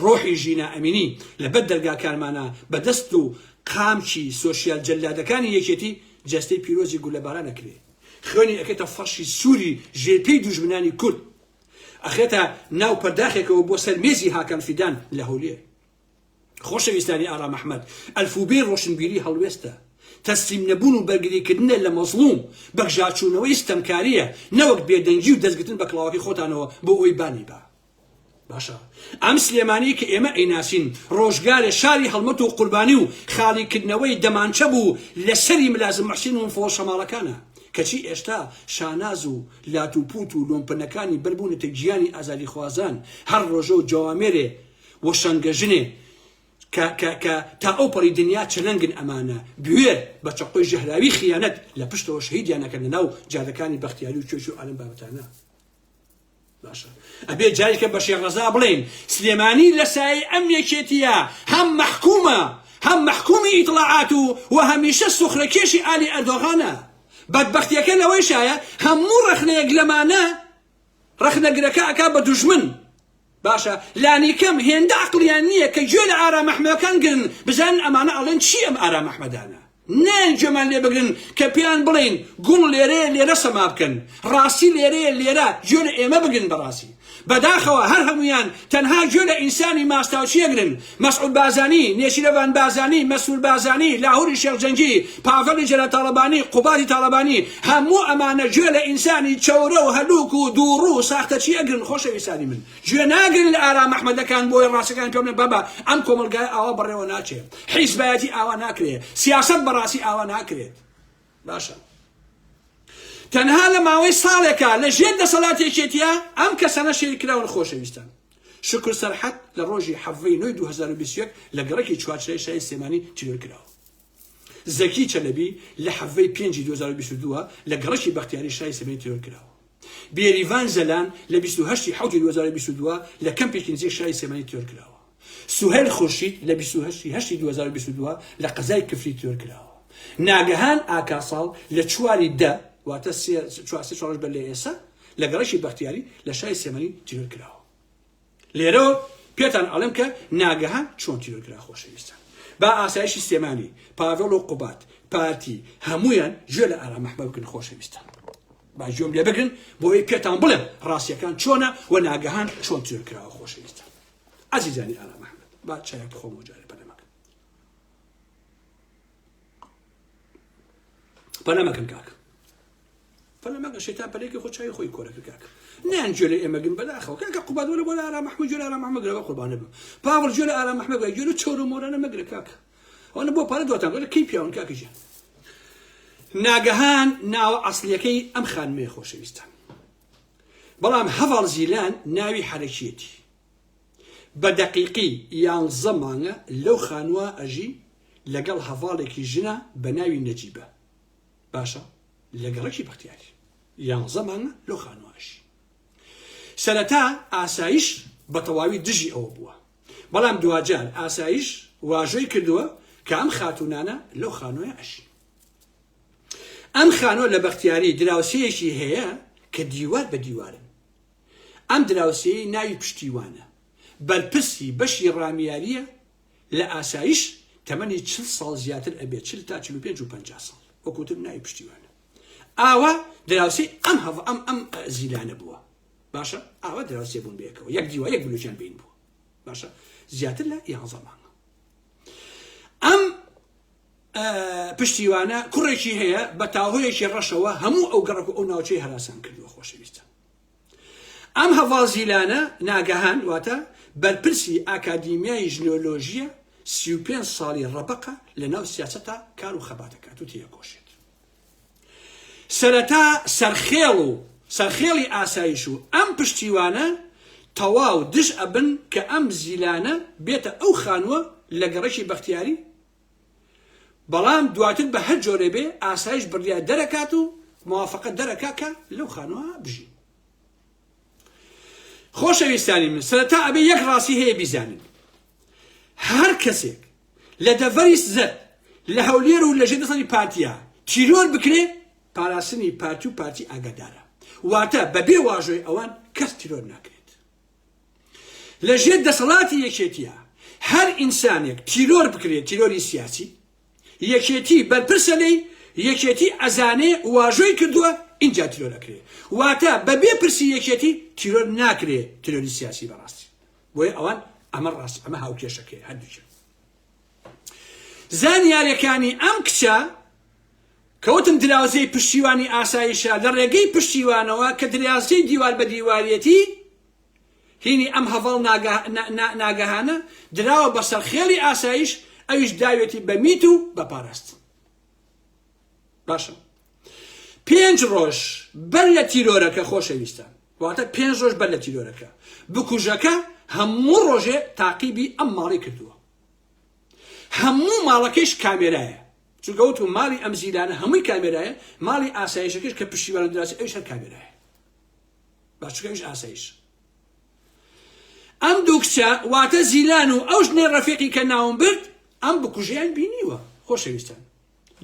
ڕۆحی ژینا ئەمینی لەبەر دەرگاکارمانە بەدەست و قامچی سۆشیال جەلادەکانی یەکێتی جەستەی پیرۆزی گولەباران ئەکرێ خوێنی ئەکێتە فەرشی سووری ژێپەی دوژمنانی کورد ئەخێتە ناو پەرداخێکەوە بۆ سەر مێزی هاکان فیدان لە هەولێر خۆشەویستانی ئارام ئەحمەد ئەلفوبێ ڕۆشنبیری هەڵوێستە تەسلیم نەبوون و بەرگریکردنە لە مەزلوم بەگژاچوونەوەی ستەمکاریە نەوەک بێدەنگی و دەستگرتن بە کڵاوەکەی خۆتانەوە بۆ ئەوی بانی بە باشە ئەم سلێمانی کە ئێمە ئەیناسین ڕۆژگارە شاری هەڵمەت و قوربانی و خاڵیکردنەوەی دەمانچە بوو لەسەری ملازم محسین و فۆڵ شەماڵەکانە کەچی ئێشتا شاناز و لاتوپوت و لۆمپنەکانی بەربوونەتە گیانی ئازادی خوازان هەر ڕۆژە و جوامێرێ وە شەنگەژنێ کە تا ئەوپەڕی دنیا چەلەنگن ئەمانە بوێر بە چەقۆی ژەهراوی خیانەت لە پشتەوە شەهیدیانەکەن لەناو جادەکانی بەختیاری و کێش و ئالم بابەتانە باشە ئەبێ جارێکە بە شێخ ڕەزا بڵێن سلێمانی لە سایەی ئەم یەکێتیە هەم مەحکومە هەم مەحکومی ئیطلاعات و هەمیشە سوخرەکێشی ئالی ئەردۆغانە بەدبەختیەکە لەوەی شایە هەموو ڕەخنەیەک لەمانە ڕەخنەگرەکە ئەکا بە دوژمن باشە لانی کەم هێندە عەقڵیان نییە کە گوێ لە ئارام ئەحمەدەکان گرن بزانن ئەمانە ئەڵێن چی ئەم ئارام ئەحمەدانە نان گوێمان لێ بگرن کە پێیان بڵێن گوڵ لێرەیە لێرە سەما بکەن ڕاستی لێرەیە لێرە گوێ لە ئێمە بگرن بەڕاستی بەداخەوە هەر هەمویان تەنها گوێ لە ئینسانی ماستاوچیەگرن مەسعود بازانی نێچیرەوان بازانی مەسعود بازانی لاهوری شێخجەنگی پاڤەڵی جەلال تاڵەبانی قوباتی تاڵەبانی هەموو ئەمانە گوێ لە ئینسانی چەورە و هەلووک و دووڕوو و ساختەچی ئەگرن خۆشەویستانی من گوێ ناگرن لە ئارام ئەحمەدەکان بۆی ڕاستەکان پێ بڵێن بابا ئەم کۆمەلگای ئاوا بەڕێوە ناچێت حیزبایەتی ئاوا ناکرێت سیاسەت بەڕاستی ئاوا ناکرێت باشە تەنها لە ماوەی ساڵێکە لە ژێر دەسەڵاتێکێتیە ئەم کەسانە شێری کراون خۆشەویستان شکر سەرحەت لە ڕۆژی حەڤەی نۆی 2021 لە گەڕەکی چوارچرای شای سلێمانی تیرۆر کراوە زەکی چەلەبی لە حەڤەی 5 2022 لە گەڕەکی بەختیاری شای سلێمانی تیرۆر کراوە بێریڤان زەلان لە 28 حوتی 2022 لە کەمپێکی نزیک شای سلێمانی تیرۆر کراوە سوهێل خورشید لە 28 2022 لە قەزای کفری تیرۆر کراوە ناگەهان ئاکاساڵ لە 4 واتە 4 بەر لە ئێستا لە گەڕەکی بەختیاری لە شای سلێمانی تیرۆر کراوە لێرەوە پێتان ئەڵێم کە ناگەهان چۆن تیرۆر کرا خۆشەویستان با ئاسایشی سلێمانی پاڤێڵ و قوبات پارتی هەمویان گوێ لە ئارام ئەحمەد بکەن خۆشەویستان با گوێم لێ بگرن بۆ ئەوەی پێتان بڵێم ڕاستیەکان چۆنە و ناگەهان چۆن تیرۆر کراوە خۆشەویستان عەزیزانی ئارام ئەحمەد با چایەک بخۆم و جارێ پەنەمەکەن کاک فەنەمەکە شەیتان پەلەیەکی خۆ چای خۆی کۆرەکە کاک نان گوێ لە ئێمە گرن بەداخەوە کاکە قوبات وەرە بۆ لە ئارام ئەحمەد گوێ لە ئارام ئەحمەد گرەوە قوربانە بم پاوەڵ گوێ لە ئارام ئەحمەد گوێ لە چۆر و مۆرانە مەگرە کاکە ئەوانە بۆ پارە دواتان گوێ لە کەی پیاون کاکەجیان ناگەهان ناوە ئەسڵیەکەی ئەم خانمەیە خۆشەویستان بەڵام هەڤاڵ زیلان ناوی حەرەکیەتی بە دەقیقی 11 مانگە لەو خانووە ئەژی لەگەڵ هەڤاڵێکی ژنە بە ناوی نەجیبە باشە لە گەڕەکی بەختیاری 11 مانگە لەو خانووەژی سەرەتا ئاسایش بە تەواوی دژی ئەوە بووە بەڵام دوجار ئاسایش واژۆی کردووە کە ئەم خاتونانە لەو خانووە ئەژی ئەم خانووە لە بەختیاری دراوسەیەکی هەیە کە دیوار بە دیوارن ئەم دراوسێی ناوی پشتیوانە بەرپرسی بەشی ڕامیاریە لە ئاسایش تەمەنی 40 ساڵ زیاتر ئەبێت 40 تا 45 و 50 ساڵ وەکوتر ناوی پشتیوانە ئاوا دراوسێ ئەم زیلانە بووە باشە ئاوا دراوسێ بوون بێکەوە یەک دیوە یەک بلوچیان بین بووە باشە زیاتر لە 11 مانگە ئەم پشتیوانە کوڕێکی هەیە بە تاهۆیەکی ڕەشەوە هەموو ئەو گەڕک و ئەو ناوچەی هەراسان کردووە خۆشەویستە ئەم هەڤازیلانە ناگەهان واتە بەرپرسی ئاکادیمیای ژنۆلۆژیە 35 ساڵی ڕەبقە لە ناو سیاسەتا کار و خەباتەکات و تێکۆشێت سەرەتا سەرخێڵی ئاسایش و ئەم پشتیوانە تەواو دژ ئەبن کە ئەم زیلانە بێتە ئەو خانووە لە گەڕەکی بەختیاری بەڵام دواتر بە هەر جۆرە بێ ئاسایش بڕیا دەرەکات و موافقەت دەرەکاکە لەو خانووە بژین خۆشەویستانی من سەرەتا ئەبێ یەک ڕاستی هەیە بیزانن هەر کەسێک لە دەڤەری زەد لە هەولێر و لە ژێر دەسەڵی پارتیە تیرۆر بکرێ پاراستنی پارتی و پارتی ئاگادارە واتە بەبێ واژۆی ئەوان کەس تیرۆر ناکرێت لە ژێر دەسەڵاتی یەکێتیە هەر ئینسانێک تیرۆر بکرێت تیرۆری سیاسی یەکێتی بەرپرسە لێی یەکێتی ئەزانێ واژۆی کردووە اینجا تیرۆر ئەکرێ واتە بەبێ پرسی یەکێتی تیرۆر ناکرێ تیرۆری سیاسی بەڕاستی بۆیە ئەوان ئەمە ڕاست ئەمە هاوکێشەکەی هەردووچە زانیاریەکانی ئەم کچە کەوتم دراوزەی پشتیوانی ئاسایشە لە ڕێگەی پشتیوانەوە کە دراوزەی دیوار بە دیواریەتی هینی ئەم هەڤڵ ناگەهانە دراوە بە سەرخێڵی ئاسایش ئەویش داوێتی بە میت و بە پاراست باشە 5 ڕۆژ بەر لە تیرۆرەکە خۆشەویستان واتە 5 ڕۆژ بەر لە تیرۆرەکە بکوژەکە هەموو ڕۆژێ تاقیبی ئەم ماڵی کردووە هەموو ماڵەکەیش کامێرایە چونکە وتم ماڵی ئەم زیلانە هەمووی کامێرایە ماڵی ئاسایشەکەش کە پشتیوانە دراوسێ ئەویش هەر کامێرایە باش چونکە ئەویش ئاسایش ئەم دوو کچە واتە زیلان و ئەو ژنێ ڕەفیقی کە ناوم برد ئەم بکوژیان بینیوە خۆشەویستان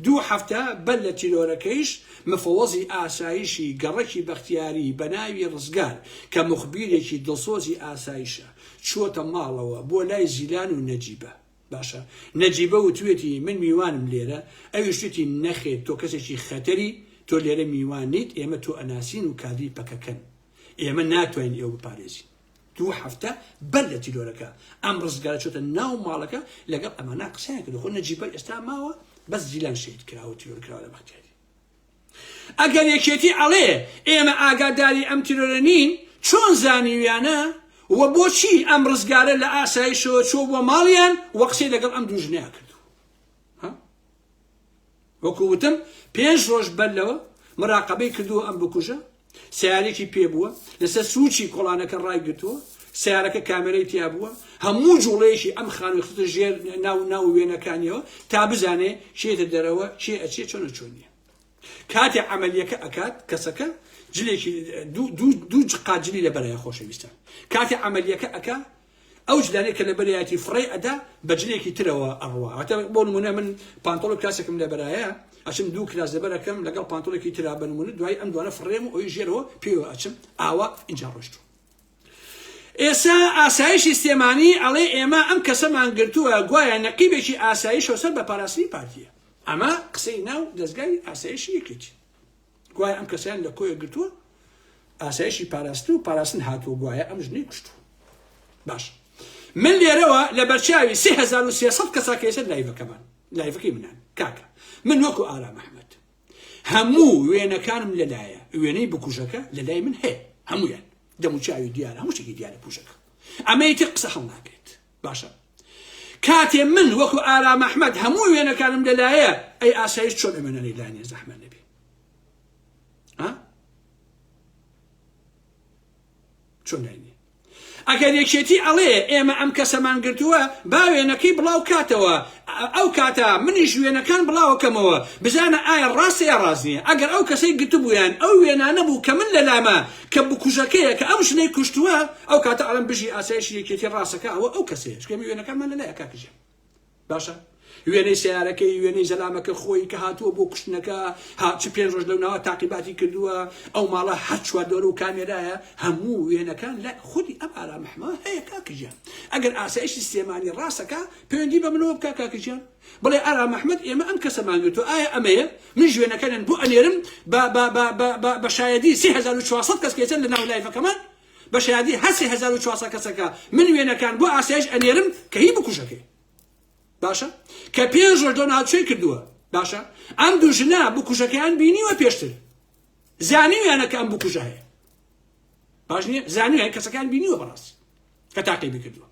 2 هەفتە بەر لە تیرۆرەکەیش مفەوەزی ئاسایشی گەڕەکی بەختیاری بە ناوی ڕزگار کە مخبیرێکی دڵسۆزی ئاسایشە چووەتە ماڵەوە بۆ لای زیلان و نەجیبە باشە نەجیبە و توێتی من میوانم لێرە ئەویش توێتی نەخێت تۆ کەسێکی خەتەری تۆ لێرە میوان نیت ئێمە تۆ ئەناسین و کادری پەکەکەن ئێمە ناتوانین ئێوە بپارێزین 2 هەفتە بەر لە تیرۆرەکە ئەم ڕزگارە چۆتە ناو ماڵەکە لەگەڵ ئەمانە قسەیان کردو خۆ نەجیبە ئێستا ماوە بەس زیلان شەید کراوە تیرۆر کراوە لە بەختیاری ئەگەر یەکێتی ئەڵێ ئێمە ئاگاداری ئەم تیرۆرە نین چۆن زانیویانە و بۆچی ئەم ڕزگارە لە ئاسایشەوە چۆ بۆ ماڵیان وە قسەی لەگەڵ ئەم دوو ژنەیە کردو وەکو وتم 5 ڕۆژ بەر لەوە مراقەبەی کردووە ئەم بکوژە سیارێکی پێبووە لەسەر سوچی کۆڵانەکە ڕایگرتووە سیارەکە کامێرەی تیا بووە هەموو جوڵەیەکی ئەم خانووی خستە ژێر ناو وێنەکانیەوە تا بزانێ چێتە دەرەوە چێ ئەچێ چۆنە چۆنیە کاتێ عملیەکە ئەکات کەسەکە جلێکی دوو قاجلی لە بەرایە خۆشەویستان کاتێ عملیەکە ئەکا ئەو جلانەیە کە لە بەرایەتی فڕێ ئەدا بە جلێکی ترەوە ئەڕوا هەتا بۆ نمونە من پانتۆڵ کلاسێکم لە بەرایە ئەچم 2 کلاس لەبەرەکەم لەگەڵ پانتۆڵێکی ترا بە نمونە دوای ئەم دوانە فڕێم و ئەوی ژێرەوە پێوە ئەچم ئاوا ئینجا ڕۆشتووە ئێستا ئاسایشی سلێمانی ئەڵێ ئێمە ئەم کەسەمان گرتووە گوایە نەقیبێکی ئاسایشەوە سەر بە پاراستنی پارتیە ئەمە قسەی ناو دەستگای ئاسایشی یەکێتی گوایە ئەم کەسیان لە کۆیە گرتووە ئاسایشی پاراستن و پاراستن هاتووە گوایە ئەم ژنەی کوشتووە باش من لێرەوە لە بەرچاوی 3300 کەساکەیسە لایڤەکەمان لایڤەکەی منان کاکە من وەکو ئارام ئەحمەد هەموو وێنەکانم لەلایە وێنەی بکوژەکە لەلای من هەیە هەمویان دەموچاوی دیارە هەموو شتێکی دیارە پوشەکە ئەمەیتر قسە هەڵ ناکرێت باشە کاتێ من وەکو ئارام ئەحمەد هەموو وێنەکانم لەلایە ئەی ئاسایش چۆن ئەمێنەی لانێ زەحمە نەبێ چۆن لای نییە ئەگەر یەکێتی ئەڵێ ئێمە ئەم کەسەمان گرتووە با وێنەکەی بڵاو کاتەوە ئەو کاتە منیش وێنەکان بڵاوکەمەوە بزانە ئایا ڕاستە یا ڕاست نییە ئەگەر ئەو کەسەی گرتبوویان ئەو وێنانە بوو کە من لەلامە کە بکوژەکەیە کە ئەم ژنەی کوشتووە ئەو کاتە ئەڵم بژی ئاسایشی یەکێتی ڕاستەکە ئەوە ئەو کەسەیە شکێمی وێنەکانمان لەلایە کاکژێ باشە وێنەی سیارەکەی وێنەی زەلامەکە خۆی کە هاتووە بۆ کوشتنەکە چ 5 ڕۆژ لەوناوە تاقیباتی کردووە ئەو ماڵە هەر چواردۆرە و کامێرایە هەموو وێنەکان لە خودی ئەم ئارا محمە هەیە کاکەجیان ئەگەر ئاسایشی سلێمانی ڕاستەکە پەیوەندی بە منەوە بکە کاکەجیان بڵێ ئارا محمەد ئێمە ئەم کەسەمان گرتووە ئایا ئەمەیە من ژوێنەکەنن بۆ ئەنێرم بە شایەدی 3400 کەس کێچن لە ناو لایڤەکەمان بە شایەدی 3400 کەسەکە من وێنەکان بۆ ئاسایش ئەنێرم کە هی بکوژەکەی باشە کە 5 ڕۆژ ناوچەی کردووە باشە ئەم دوو ژنە بکوژەکەیان بینیوە پێشتر زانیویانە کە ئەم بکوژە هەیە باش نییە زانیویان کەسەکان بینیوە بەڕاست کە تاقیبی کردووە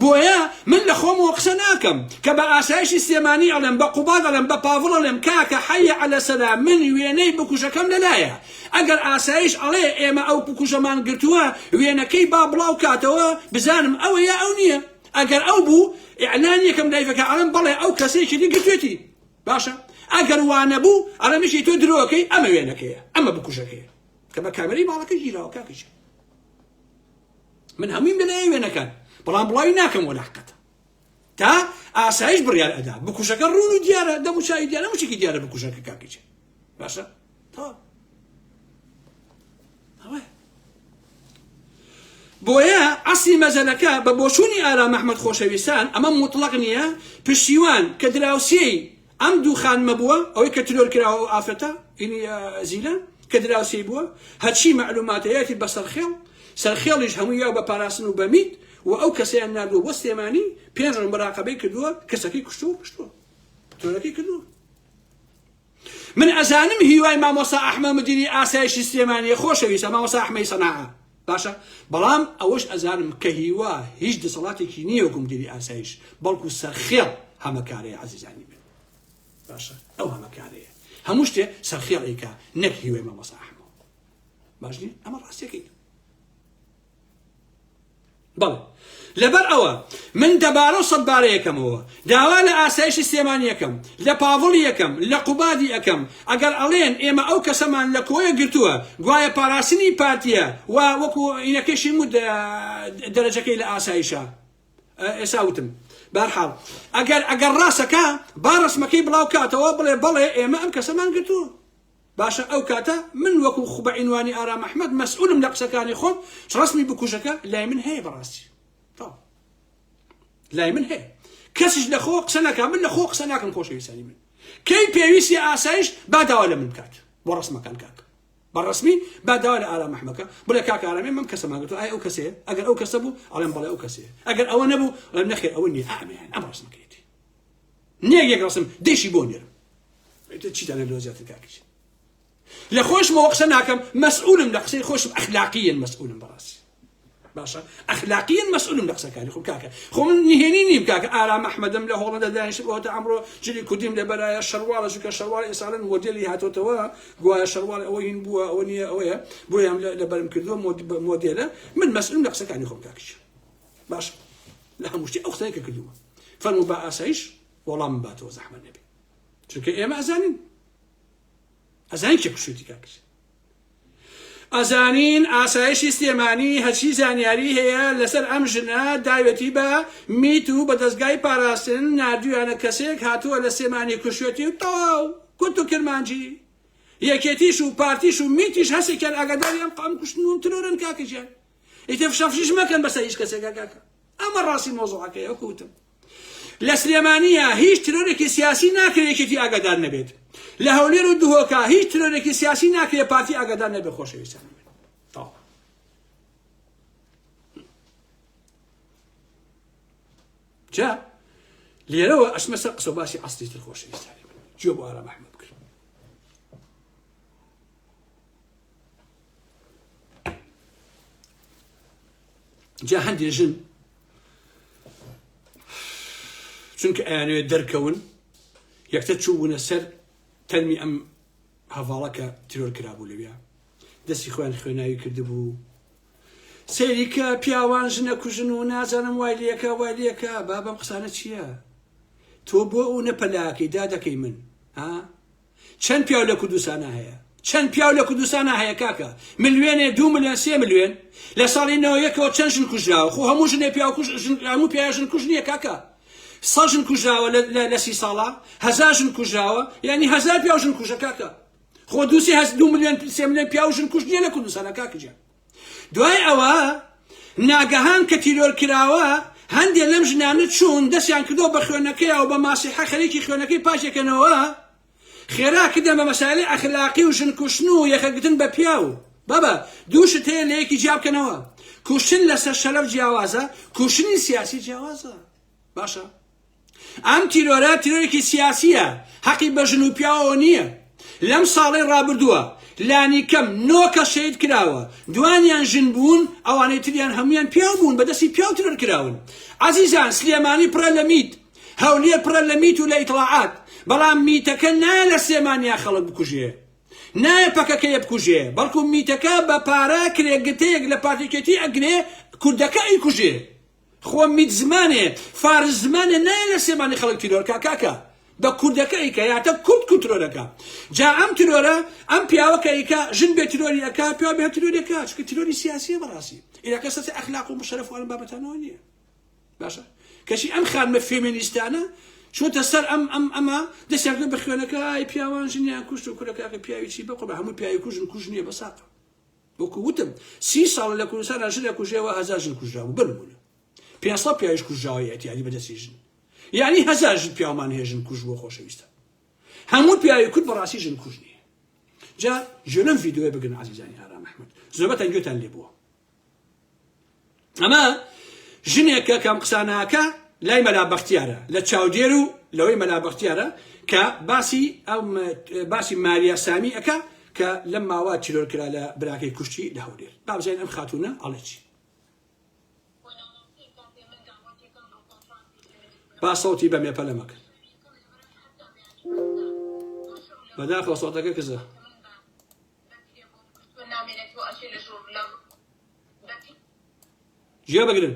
بۆیە من لە خۆمەوە قسە ناکەم کە بە ئاسایشی سلێمانی ئەڵێم بە قوباد ئەڵێم بە پاڤڵ ئەڵێم کاکە حەیە عەلە سەلام من وێنەی بکوژەکەم لەلایە ئەگەر ئاسایش ئەڵێ ئێمە ئەو بکوژەمان گرتووە وێنەکەی با بڵاو کاتەوە بزانم ئەوە یا ئەو نییە ئەگەر ئەو بوو ئیعلان یەکەم لایڤەکە ئەڵێم بەڵێ ئەو کەسێکی دی گرتوێتی باشە ئەگەر وانە بوو ئەڵێمیشی تۆ درۆکەی ئەمە وێنەکەیە ئەمە بکوژەکەیە کە بە کامەرەی باڵەکە گیراوە کاکەش من هەموویم لەلایە وێنەکان بەڵام بڵاوی ناکەم وەلا حقەتە تا ئاسایش بڕیار ئەدا بکوژەکە ڕوون و دیارە دەموچایی دیارە هەمووشێکی دیارە بکوژەکە کاکەچێ باشە تا بۆیە ئەسلی مەزەلەکە بە بۆچوونی ئارا محمەد خۆشەویستان ئەمە مطلق نییە پشتیوان کە دراوسێی ئەم دوو خانمە بووە ئەوەی کە ترۆر کراوە و ئافرەتە ئینی زیلە کە دراوسێی بووە هەرچی مەعلوماتەیەتی بە سەرخێڵیش هەمووی یا بە پاراستن و بەمیت و ئەو کەسیان نردووە بۆ سلێمانی 5 ڕۆژ مراقەبەی کردووە کەسەکەی کوشتووە تۆرەکەی کردووە من ئەزانم هیوای مامۆستا ئەحمەد مدیری ئاسایشی سلێمانیە خۆشەویستە مامۆستا ئەحمەدی سەناعە باشە بەڵام ئەوەش ئەزانم کە هیوا هیچ دەسەڵاتێکی نییە وەکو مدیری ئاسایش بەڵکو سەرخێڵ هەمەکارەیە عەزیزانی من باشە ئەو هەمەکارەیە هەموو شتێ سەرخێڵێکە نەک هیوای مامۆستا ئەحمەد باش نییە ئەمە ڕاستیەکەی بەڵێ لەبەر ئەوە من دەبارە و سەدبارە یەکەمەوە داوا لە ئاسایشی سلێمانی یەکەم لە پاڤڵ یەکەم لە قوبادی ئەەکەم ئەگەر ئەڵێن ئێمە ئەو کەسەمان لە کۆیە گرتووە گوایە پاراستنی پارتیە و وەکو ئینەکەشی مو دەرەجەکەی لە ئاسایشە ئێستا وتم بەرحاڵ ئەگەر ڕاستەکە با ڕسمەکەی بڵاو کاتەوە بڵێ بەڵێ ئێمە ئەم کەسەمان گرتووە باشە ئەو کاتە من وەکو خوبە عینوانی ئارا محمەد مەسئولم لە قسەکانی خۆم ڕسمی بکوژەکە لای من هەیە بەڕاستی لای من هەیە کەسیش لە خۆ قسە ناکە من لە خۆ قسە ناکەم خۆشەویستانی من کەی پێویستی ئاسایش با داوا لە من بکات بۆ ڕسمەکان کاک بەڕسمی با داوا لە ئارا محمەکە بڵێ کاکە ئارامێ من کەسەمان گرتووە ئایا ئەو کەسەیە ئەگەر ئەو کەسە بوو ئەڵێم بەڵێ ئەو کەسەیە ئەگەر ئەوە نەبوو ئەڵێم نەخێر ئەوە نییە ئامێن ئەم ڕسمەکەیەتی نییە یەک ڕسم دێشی بۆ نێرم چیتانە لۆ زیاتر کاکیش لە خۆشمەوە قسە ناکەم مەسئولم لە قسەی خۆشم ئەخلاقیەن مەسئولم بەڕاستی باشە ئەخلاقیەن مەسئولم لە قسەکانی خۆم کاکە خۆ من نهێنی نیم کاکە ئارا محمەدم لە هۆڵەدا دانیشتبووەتە ئەمڕۆ جلی کوردیم لەبەرایە شەروارە چونکە شەروار ئێساڵەن مۆدێلی هاتۆتەوە گوایە شەروار ئەوە هین بووە ئەوە نییە ئەوەیە بۆیان لەبەرم کردووە مۆدێلە من مەسئولم لە قسەکانی خۆم کاکیش باش لە هەموو شتێ ئەو قسەیە کە کردووە فەرموو بە ئاسایش وەڵام باتەوە زەحمەت نەبێ چونکە ئێمە ئەزانین ئەزانین کێ کوشتووەتی کاکیش ئەزانین ئاسایشی سلێمانی هەرچی زانیاری هەیە لەسەر ئەم ژنە داوێتی بە میت و بە دەستگای پاراستن نردویانە کەسێک هاتووە لە سلێمانی کوشتوێتی و تەواو کورت و کرمانجی یەکێتیش و پارتیش و میتیش هەسێکیان ئاگاداریان قام کوشتن و ترۆرن کاکەجیان ئیتر فشەفشیش مەکەن بەسەر هیچ کەسێکە کاکە ئەمە ڕاستی مۆزوعەکەیە وەکوتم لە سلێمانیە هیچ ترۆرێکی سیاسی ناکرێت یەکێتی ئاگادار نەبێت لە هەولێر و دوهۆکە هیچ ترۆرێکی سیاسی ناکرێت پارتی ئاگادار نەبێت خۆشەویستان جا لێرەوە ئەچمە سەر قسە و باسی ئەسڵیتر خۆشەویستانی من گوێ بۆ ئارا محمەد بکرد جا هەندێک ژن چونکە ئەیانەوێت دەرکەون یەکتر چووبوونە سەر تەرمی ئەم هەڤاڵەکە ترۆر کرابوو لەوێ دەستی خۆیان خوێناوی کردبوو سەیریکە پیاوان ژنە کوژن و نازانم وای لێکە با بەم قسانە چییە تۆ بۆ ئەو نەپەلاکەی دادەکەی من چەند پیاو لە کوردستانە هەیە چەند پیاو لە کوردستانە هەیە کاکە ملیۆنێ 2 ملیۆن 3 ملیۆن لە ساڵی 91ەوە چەند ژن کوژراوە خۆ هەموو ژنێ پیاو هەموو پیاژن کوژ نییە کاکە سەژن کوژراوە لە 30 ساڵە، 1000 ژن کوژراوە، یعنی 1000 پیاو ژن کوژە کاکە. خۆ 2 ملیۆن 3 ملیۆن پیاو ژن کوژ نییە لە کوردستانە کاکەجیان. دوای ئەوە ناگەهان کە تیرۆر کراوە هەندێک لەم ژنانە چوون دەستیان کردەوە بە خوێنەکەیەوە بە ماسیحە خەریکی خوێنەکەی پاشێکەنەوە خێرا کردن بە مەسائلەی ئەخلاقی و ژن کوشتن و یەکەگرتن بە پیاو. بابە دووشت هەیە لە یەکی جیا بکەنەوە. کوشتن لەسەر شەرەف جیاوازە، کوشتنی سیاسی جیاوازە. باشە ئەم تیرۆرە تیرۆرێکی سیاسیە، حەقی بە ژن و پیاوەوە نییە. لەم ساڵی ڕابردووە لانی کەم 9 کەس شەهید کراوە، دوانیان ژن بوون، ئەوانەی تریان هەمویان پیاو بوون، بەدەستی پیاو تیرۆر کراون. عەزیزان سلێمانی پڕە لە میت، هەولێر پڕە لە میت و لە ئیتڵاعات، بەڵام میتەکە نایە لە سلێمانیا خەڵک بکوژێ، نایە پەکەکەیە بکوژێ، بەڵکو میتەکە بە پارە کرێگتەیەک لە پارتیکێتی ئەگرێ کوردەکە ئەیکوژێ. خۆ میت زمانێ فارس زمانێ نایە لە سلێمانی خەڵک تیرۆر کاکە بە کوردەکە ئیکە یاتە کورد تیرۆرەکە. جا ئەم تیرۆرە ئەم پیاوەکە ئیکە ژن بێ تیرۆری ئەکا، پیاو بێ تیرۆری ئەکا، چونکە تیرۆری سیاسیە بەڕاستی. ئێرەکە سەرچ ئەخلاق و مشەرەف و ئەم بابەتانەوە نییە. باشە کەشی ئەم خانمە فێمینیستانە چۆتە سەر ئەمە دەستیان کرد بە خوێنەکە ئای پیاوان ژنیان کوشت و کوورەکە پیاوی چی بەقۆ بە هەموو پیاوی کوژن کوژ نییە بەساقە. وەکو وتم 30 ساڵ لە کوردستانە ژن لە کوژێەوە 1000 ژن کوژراوە بنمونە 500 پیاویش کوژراوە یەتیانی بەدەستی ژن، یعنی 1000 ژن پیاومان هەیە ژن کوژ بۆ خۆشەویستە. هەموو پیاوی کورد بەڕاستی ژن کوژ نییە. جا ژێنم ڤیدیۆی بگرن عەزیزانی ئارام ئەحمەد، زۆربەتەن گوێتان لێ بووە. ئەمە ژنێکە کەم قساناکە لای مەلا بەختیارە لە چاودێر و لەوەی مەلا بەختیارە کە باسی ماریا سامی ئەکا کە لەم ماوە تیرۆر کرا لە براکەی کوشتی لە هەولێر. با بزانین ئەم خاتونە ئەڵێ چی. با سەوتی بە مێپەلە مەکەن. بەداخەوە سەوتەکە کزە. جیا بگرن.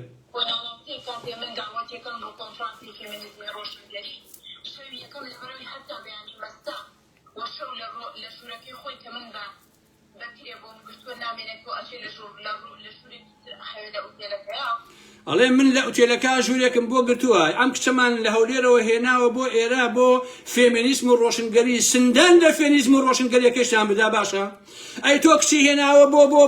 من دعواتكم بكونفرنسي فيمينيزمي روشنجري شوي يكم لبروي حتى بيعني مستا وشو لشركي خوي كمان بكري بوم قلتوا نامينك واشي لشركي حيدا اوتيلك يا ئەڵێ من لە ئوتێلەکە ژوورێکم بۆ گرتووە، ئەم کچەمان لە هەولێرەوە هێناوە بۆ ئێرە بۆ فێمینیسم و ڕۆشنگەری، سندان لە فێمینیسم و ڕۆشنگەریەکەشتان بدا باشە. ئەی تۆ کچی هێناوە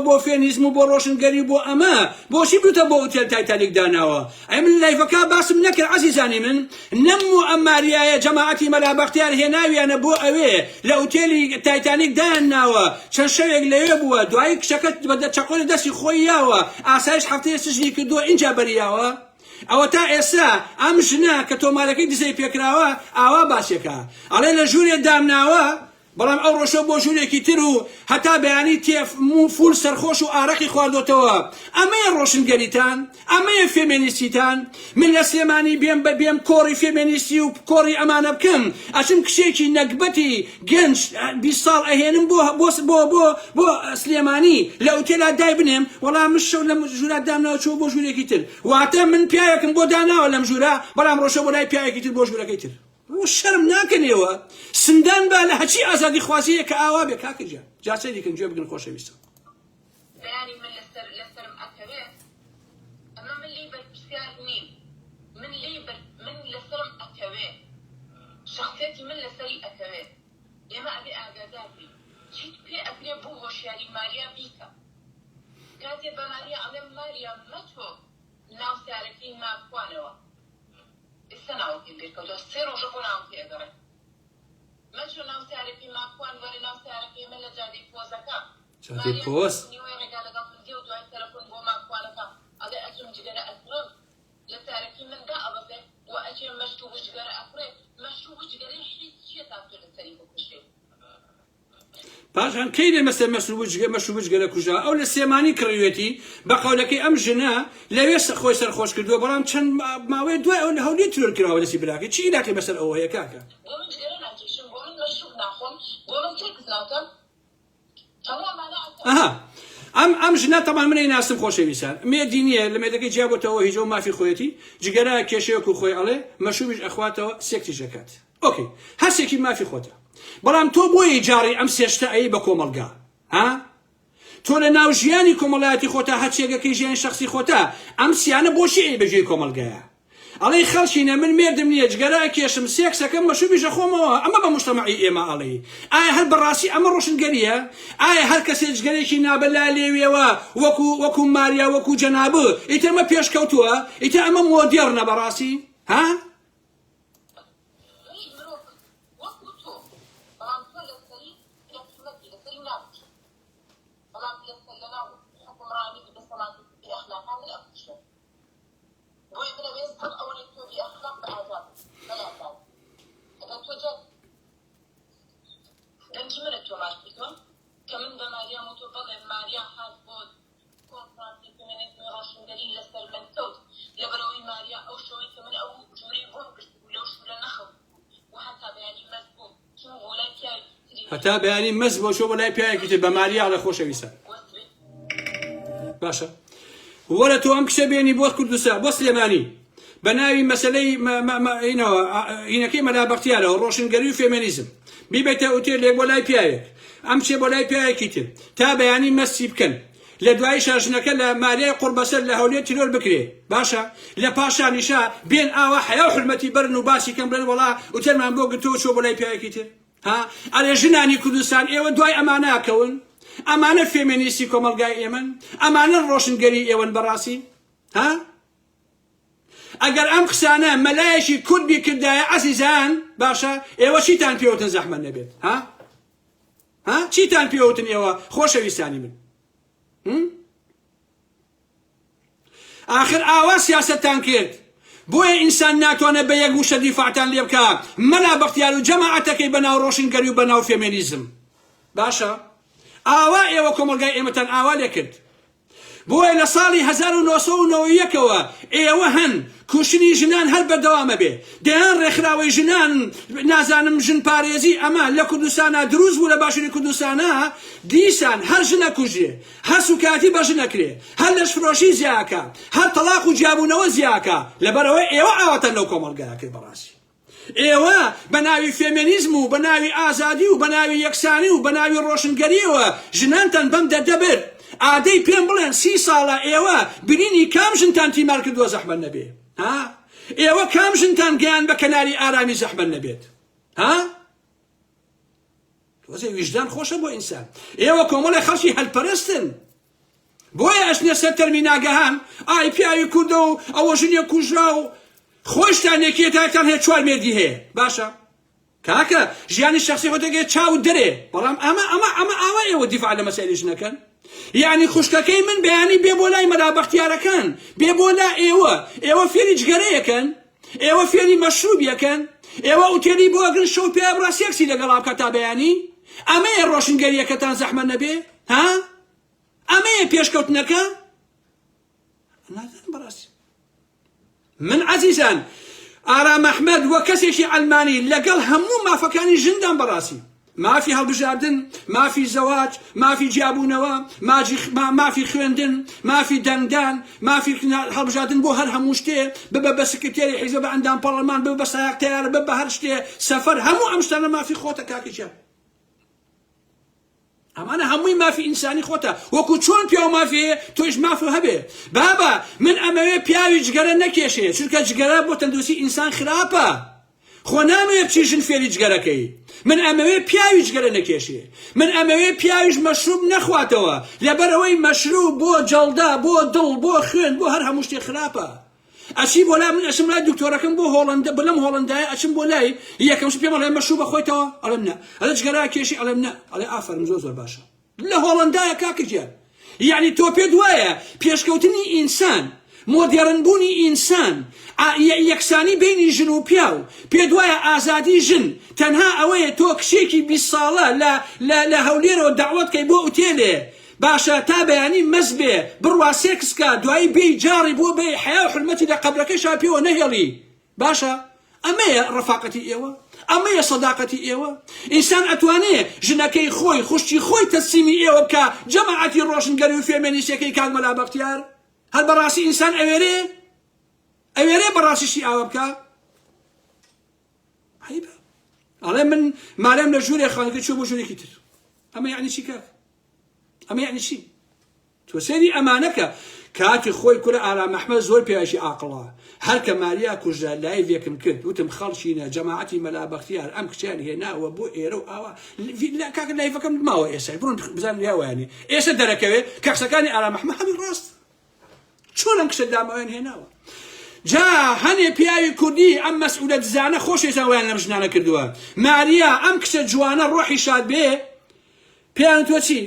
بۆ فێمینیسم و بۆ ڕۆشنگەری بۆ ئەمە بۆچی بوتە بۆ ئوتێل تایتانیک داناوە؟ ئەی من لایڤەکە باسم نەکرد عەزیزانی من، نەم و ئەم ماریایە جەماعەتی مەلا بەختیار هێناویانە بۆ ئەوێ لە ئوتێلی تایتانیک داناوە، چەند شەوێک لەوێ بووە، دوایی کچەکە بە چەقۆی دەستی خۆی یاوە، ئاسایش هەفتەیە سژنی کردووە ئینجا بەریاوە. ئەوە تا ئێستا ئەم ژنە کە تۆمارەکەی دزەی پێکراوە ئاوا باسێکە، ئەڵێ لە ژوورێ دامناوە، بەڵام ئەو ڕۆژە بۆ ژوورێکی تر و هەتا بەیانی فول سەرخۆش و ئارەقی خواردۆتەوە. ئەمەیە ڕۆشنگەریتان، ئەمەیە فێمینیستیتان. من لە سلێمانی بێم کۆڕی فێمینیستی و کۆڕی ئەمانە بکەم، ئەچم کشێکی نەکبەتی گەنج 20 ساڵ ئەهێنم بۆ سلێمانی لە ئوتێلا دای بنێم، وەڵام شەو لە ژوورا دامناوە چوە بۆ ژوورێکی تر، واتە من پیاوێکم بۆ داناوە لەم ژوورا، بەڵام ڕۆژە بۆ لای پیاوێکی تر بۆ ژوورەکەی تر. شەرم ناکەنێوە، سندان با لە هەچی ئازادی خوازیە کە ئاوا بێ کاکەجیان. جا سەیریکەن گوێ بگرن خۆشەویستە. بەیانی من لەسەرم ئەکەوێت، ئەمە من لێی بەرپرسیار نیم، من لەسەرم ئەکەوێت، شەخصیەتی من لەسەری ئەکەوێت. ئێمە ئەبێ ئاگادار بین، چیت پێ ئەکرێ بۆ هۆشیاری ماریا بیکە. کاتێ بە ماریا ئەڵێم ماریا مەتۆ ناو سیارەکەی ماکوانەوە، ئێستا ناوەکەی پێکەوتەوە، 3 ڕۆژە بۆ ناوەکەی ئەگەڕێت. من چۆن ناو سیارەکەی ماکوان وەرە ناو سیارەکەی من لە جادەی پۆزەکە، جادەی پۆز نیوەی ڕێگا لەگەڵ کردی و دوای تەلەفۆن بۆ ماکوانەکە ئەڵێ ئەچم جگەرە ئەکڕم لە سیارەکەی من دائەبەزێ و ئەچێ مەشت و جگەرە ئەکڕێ، مەشت و جگەرەی هیچ چییە تا تۆ لەسەری بکوژێ. پاشان کەی لێ مەسەر مەشروب جگەرە کوژا، ئەو لە سێمانی کڕیوێتی بە قەولەکەی ئەم ژنە لەوێ خۆی سەرخۆش کردووە، بەڵام چەند ماوەی دوای ئەو لە هەولێر تیرۆر کراوە دەستی براکەی. چی عیلاقی بەسەر ئەوە هەیە کاکە؟ بۆ من جگەرە ناکێشم، بۆ من مەشروب ناخۆم، بۆ من کێکس ناکەم، ئەم ژنە تەمان منەی ناستم خۆشەویستان، مێردی نییە لە مێردەکەی جیابەتەوە هیچ و مافی خۆیەتی، جگەرە کێشەیەکو خۆی ئەڵێ مەشروبیش ئەخواتەوە سێکتیش دەکات. ئۆکەی هەرسێکی مافی خۆتە، بەڵام تۆ بۆیە جاری ئەم سێشتە ئەی بە کۆمەڵگا؟ تۆ لە ناو ژیانی کۆمەڵایەتی خۆتە هەرچێگەکەی ژیانی شخصی خۆتە، ئەم سیانە بۆچی ئەی بەژێی کۆمەڵگایە؟ ئەڵێ خەڵکینە من مێردم نییە جگەرە کێشم سێکسەکەم مەشوبیشە خۆمەوە ئەمە بە مجتەمەعی ئێمە ئەڵێ ئایا هەر بەڕاستی ئەمە ڕۆشنگەریە ئایا هەر کەسێ جگەرێکی نابەلا لێوێەوە وەکو ماریا وەکو جەنابە ئیتر ئەمە پێشکەوتووە ئیتر ئەمە مۆدێڕنە بەڕاستی ها كمن بماريا متوبة ماريا حاج بود كونفرانسي فيمينيزم روشنگري لسر بنكوت لبروي ماريا أو شوي كمن أو جمري بون ولو شو لنخم وحتى بياني مزبوط كم ولا كاي حتى بياني مزبوط شو ولا كاي كتب بماريا على خوش ويسا باشا ولا تو أم كسبيني بوث كردستان بوث سليماني بناوي مسألة ما هنا كيما لا بختياره روشنگري فيمينيزم بيبيت أوتيل لك ولا كاي ئەم چێ بۆ لای پیاەکی تر تا بەیانی مەسی بکەن لە دوای شارژنەکە لە ماریای قوربەسەر لە هەولێر تیرۆر بکرێ باشە لە پاشانیشا بێن ئاوا حیا و حرمەتی بەرن و باسی کەم بڵێن وەڵا وتەرمان بۆ گرتەوە چۆ بۆ لای پیاەکی تر ها ئەڵێ ژنانی کوردستان ئێوە دوای ئەمانەکەون ئەمانە فێمینیستی کۆمەلگای ئێمن ئەمانە ڕۆشنگەری ئێوەن بەڕاستی ها ئەگەر ئەم قسانە مەلایەکی کورد کردایە عەزیزان باشە ئێوە چیتان پێوتن زەحمەت نەبێت ها ها چیتان پێوتن ئێوە خۆشەویستانی من آخر ئاوا سیاسەتتان کرد بۆیە ئینسان ناتوانێت بە یەک وشە دیفاعتان لێ بکە مەلا بەختیار و جەماعەتەکەی بەناو ڕۆشنگەری و بەناو فێمینیزم باشە ئاوا ئێوە کۆمەلگای ئێمەتان ئاوا لێ کرد بۆیە لە ساڵی 1990ەوە ئێوە هەن کوشتنی ژنان هەر بەردەوامە بێ دەیان ڕێکخراوەی ژنان نازانم ژن پارێزی ئەمە لە کوردستانە دروست بوو لە باشووری کوردستانە دیسان هەر ژنە کوژێ هەر سوکاتی بە ژنەکرێ هەر لەشفرۆشی زیاکە هەر تەلاق و جیابوونەوە زیاکە لەبەرەوەی ئێوە ئاوەتەن لەو کۆمەلگایە کرد بەڕاستی ئێوە بە ناوی فێمینیزم و بە ناوی ئازادی و بە ناوی یەکسانی و بە ناوی ڕۆشنگەریەوە ژنانتان بەم دەردەبرد ئادەی پێم بڵێن 30 ساڵە ئێوە برینی کام ژنتان تیمار کردووە زەحمەت نەبێ ها ئێوە کام ژنتان گیان بە کەناری ئارامی زەحمەت نەبێت ها وەزەی ویژدان خۆشە بۆ ئینسان ئێوە کۆمەڵی خەڵکی هەلپەرستن بۆیە ئەچنە سەر تەرمی ناگەهان ئای پیاوی کوردە و ئەوە ژنێ کوژرا و خۆشتان یەکێتایتان هەیە 4 مێردی هەیە باشە کاکە ژیانی شەخسی خۆ دەگێت چاو دەرێ بەڵام ئەمە ئاوا ئێوە دیفاع لە مەسایلی ژنەکەن یعنی خوشکەکەی من بەیانی بێ بۆ لای مەلا بەختیارەکان بێ بۆ لا ئێوە فێری جگەرەیەکەن ئێوە فێری مەشروبیەکەن ئێوە ئوتێلی بۆ ئەگرن شەو پێ بڕا سێکسی لەگەڵا بکە تا بەیانی ئەمەیە ڕۆشنگەریەکەتان زەحمەت نەبێ ها ئەمەیە پێشکەوتنەکە نازانم بەڕاستی من عەزیزان ئارام ئەحمەد وە کەسێکی ئەلمانی لەگەڵ هەموو مافەکانی ژندان بەڕاستی مافی هەڵبژاردن مافی زەواج مافی جیابوونەوە مافی خوێندن مافی دەنگدان مافی هەڵبژاردن بۆ هەر هەموو شتێ ببە بە سکرتێری حیزب بە ئەندام پەرلەمان ببە بە سایقتەیار ببە هەر شتێ سەفەر هەموو ئەم شتانە مافی خۆتە کاکیجە ئەمانە هەمووی مافی ئینسانی خۆتە وەکو چۆن پیا و مافیەیە تۆیش مافی هەبێ بابە من ئەمەوێ پیاوی جگەرە نەکێشێ چونکە جگەرە بۆ تەندروستی ئینسان خراپە خۆ نامەوێ بچی ژن فێری جگەرەکەی من ئەمەوێ پیاوی جگەرە نەکێشێ من ئەمەوێ پیاویش مەشروب نەخواتەوە لەبەرەوەی مەشروب بۆ جەڵدا بۆ دڵ بۆ خوێن بۆ هەر هەموو شتێ خراپە ئەچی بۆ لای من ئەچم لای دکتۆرەکەم بۆ هۆڵەندا بەلەم هۆڵەندایە ئەچم بۆ لای یەکەمش پێم ئەڵێ مەشروبە خۆیتەوە ئەڵێم نە ئەڵێ جگەرە کێشی ئەڵێم نە ئەڵێ ئافەرم زۆر باشە لە هۆڵەندایە کاکەجیان یعنی تۆ پێت وایە پێشکەوتنی ئینسان مۆدێڕنبوونی ئینسان یەکسانی بینی ژن و پیاو پێت وایە ئازادی ژن تەنها ئەوەیە تۆ کشێکی 20 ساڵە لە هەولێرەوە داوەت کەی بۆ ئوتێلێ باشە تا بەیانی مەز بێ بڕوا سێکسکە دوایی بێی جاڕی بۆ بێ حیا و حرمەتی لە قەبرەکەیشا پێوە نەهێڵی باشە ئەمەیە ڕەفاقەتی ئێوە ئەمەیە سەداقەتی ئێوە ئینسان ئەتوانێ ژنەکەی خۆی خوشتی خۆی تەسلیمی ئێوە بکە جەماعەتی ڕۆشنگەری و فێمینیستەکەی کاک مەلا بەختیار هەر بەڕاستی ئینسان ئەوێرێ بەڕاستیشی ئاوە بکە عیبە ئەڵێ من مالێم لە ژوورێ خانەکە چوو بۆ ژوورێکی تر ئەمە یعنی چی کاک ئەمە یعنی چی تۆ سێری ئەمانەکە کاتی خۆی کورە ئارام ئەحمەد زۆر پێویستی ئاقڵە هەر کە ماریا کوژرا لایڤێکم کرد وتم خەڵچینە جەماعەتی مەلا بەختیار ئەم کچیان هێناوە بۆ ئێرە و ئاوا کاکە لایڤەکەم ماوە ئێستا بڕۆن بزان یاوایانی ئێستا دەرەکەوێ کە قسەکانی ئارام ئەحمەد هەمووی ڕاست چۆن ئەم کچە داماوێن هێناوە جا هەنێ پیاوی کوردی ئەم مەسئولە دزانە خۆشێتان ویان لەم ژنانە کردووە ماریا ئەم کچە جوانە ڕۆحی شاد بێ پێیان تۆ چی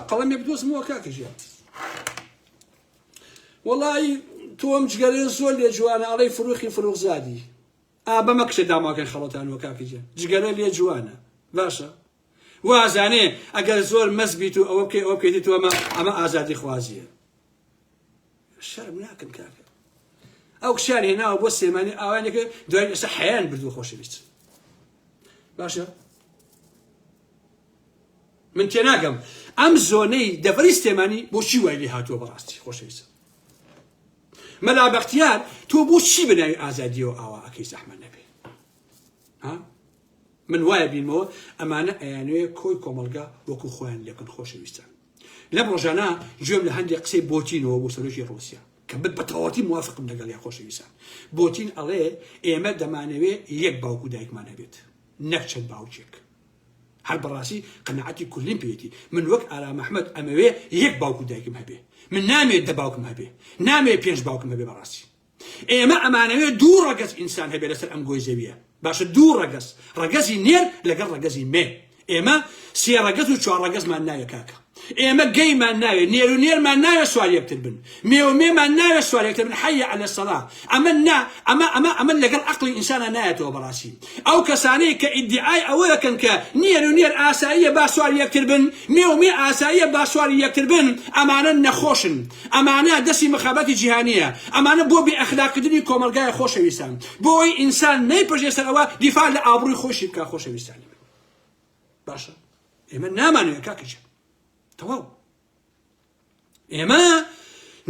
قەڵەمێ بدۆزمەوە کاکەژیان وەڵی تۆم جگەرێ زۆر لێ جوانە ئەڵەی فروخی فروخزادی بەمە کچە داماکەن خەڵەتانەوە کاکەجیان جگەرە لێ جوانە باشە وازانێ ئەگەر زۆر مەزبیت و ئەوە بکەی ئەوە بکەیت و ئەمە ئازادی خوازیە شەرم ناکەن کاکە ئەو کچیان هێناوە بۆ سێمانی ئاوانێکە دوای ئێستا حەیان بردووە خۆشەویست باشە من تێناگەم ئەم زۆنەی دەڤەری سلێمانی بۆچی وای لێ هاتووە بەڕاستی خۆشەویستە مەلا بەختیار تۆ بۆچی بەناوی ئازادیەوە ئاوا ئەکەی زەحمەت نەبێ من وایە بینمەوە ئەمانە ئەیانوێ کۆی کۆمەڵگا وەکو خۆیان لێکن خۆشەویستان لەم ڕۆژانە گوێم لە هەندێک قسەی بۆتینەوە بۆ سەرۆکی ڕووسیا کە بەتەواوەتی موافقم لەگەڵ یا خۆشەویستان بۆتین ئەڵێ ئێمە دەمانەوێ یەک باوکو دایکمان هەبێت نەک چەند باوکێک هەر بەڕاستی قەناعەتی کولیم پێێتی من وەک ئارام ئەحمەد ئەمەوێ یەک باوکو دایکم هەبێ من نامێت دە باوکم هەبێ نامێت پێنج باوکم هەبێ بەڕاستی ئێمە ئەمانەوێ دوو ڕەگەز ئینسان هەبێ لەسەر ئەم گۆی زەویە باشە دوو ڕەگەز ڕەگەزی نێر لەگەڵ ڕەگەزی مێ ئێمە سێ ڕەگەز و چوار ڕەگەزمان ناوێ کاکە ئێمە گەیمان ناوێ نێر و نێرمان ناوێ سوار یەکتر بن مێ و مێمان ناوێ سوار یەکتر بن حەیە عەلە سەڵا ئەمە لەگەڵ عەقڵی ئینسانە نایەتەوە بەڕاستی ئەو کەسانەی کە ئیدعای ئەوە دەکەن کە نێر و نێر ئاساییە با سوار یەکتر بن مێ و مێ ئاساییە با سوار یەکتر بن ئەمانە نەخۆشن ئەمانە دەستی مخابەتی جیهانیە ئەمانە بۆ بێئەخلاقکردنی کۆمەلگایە خۆشەویستان بۆ ئەوەی ئینسان نەیپەژێ سەر ئەوە دیفاع لە ئابڕووی خۆشی بکە خۆشەویستانی من باشە ئێمە نامانوێت کاکەجە تەواو ئێمە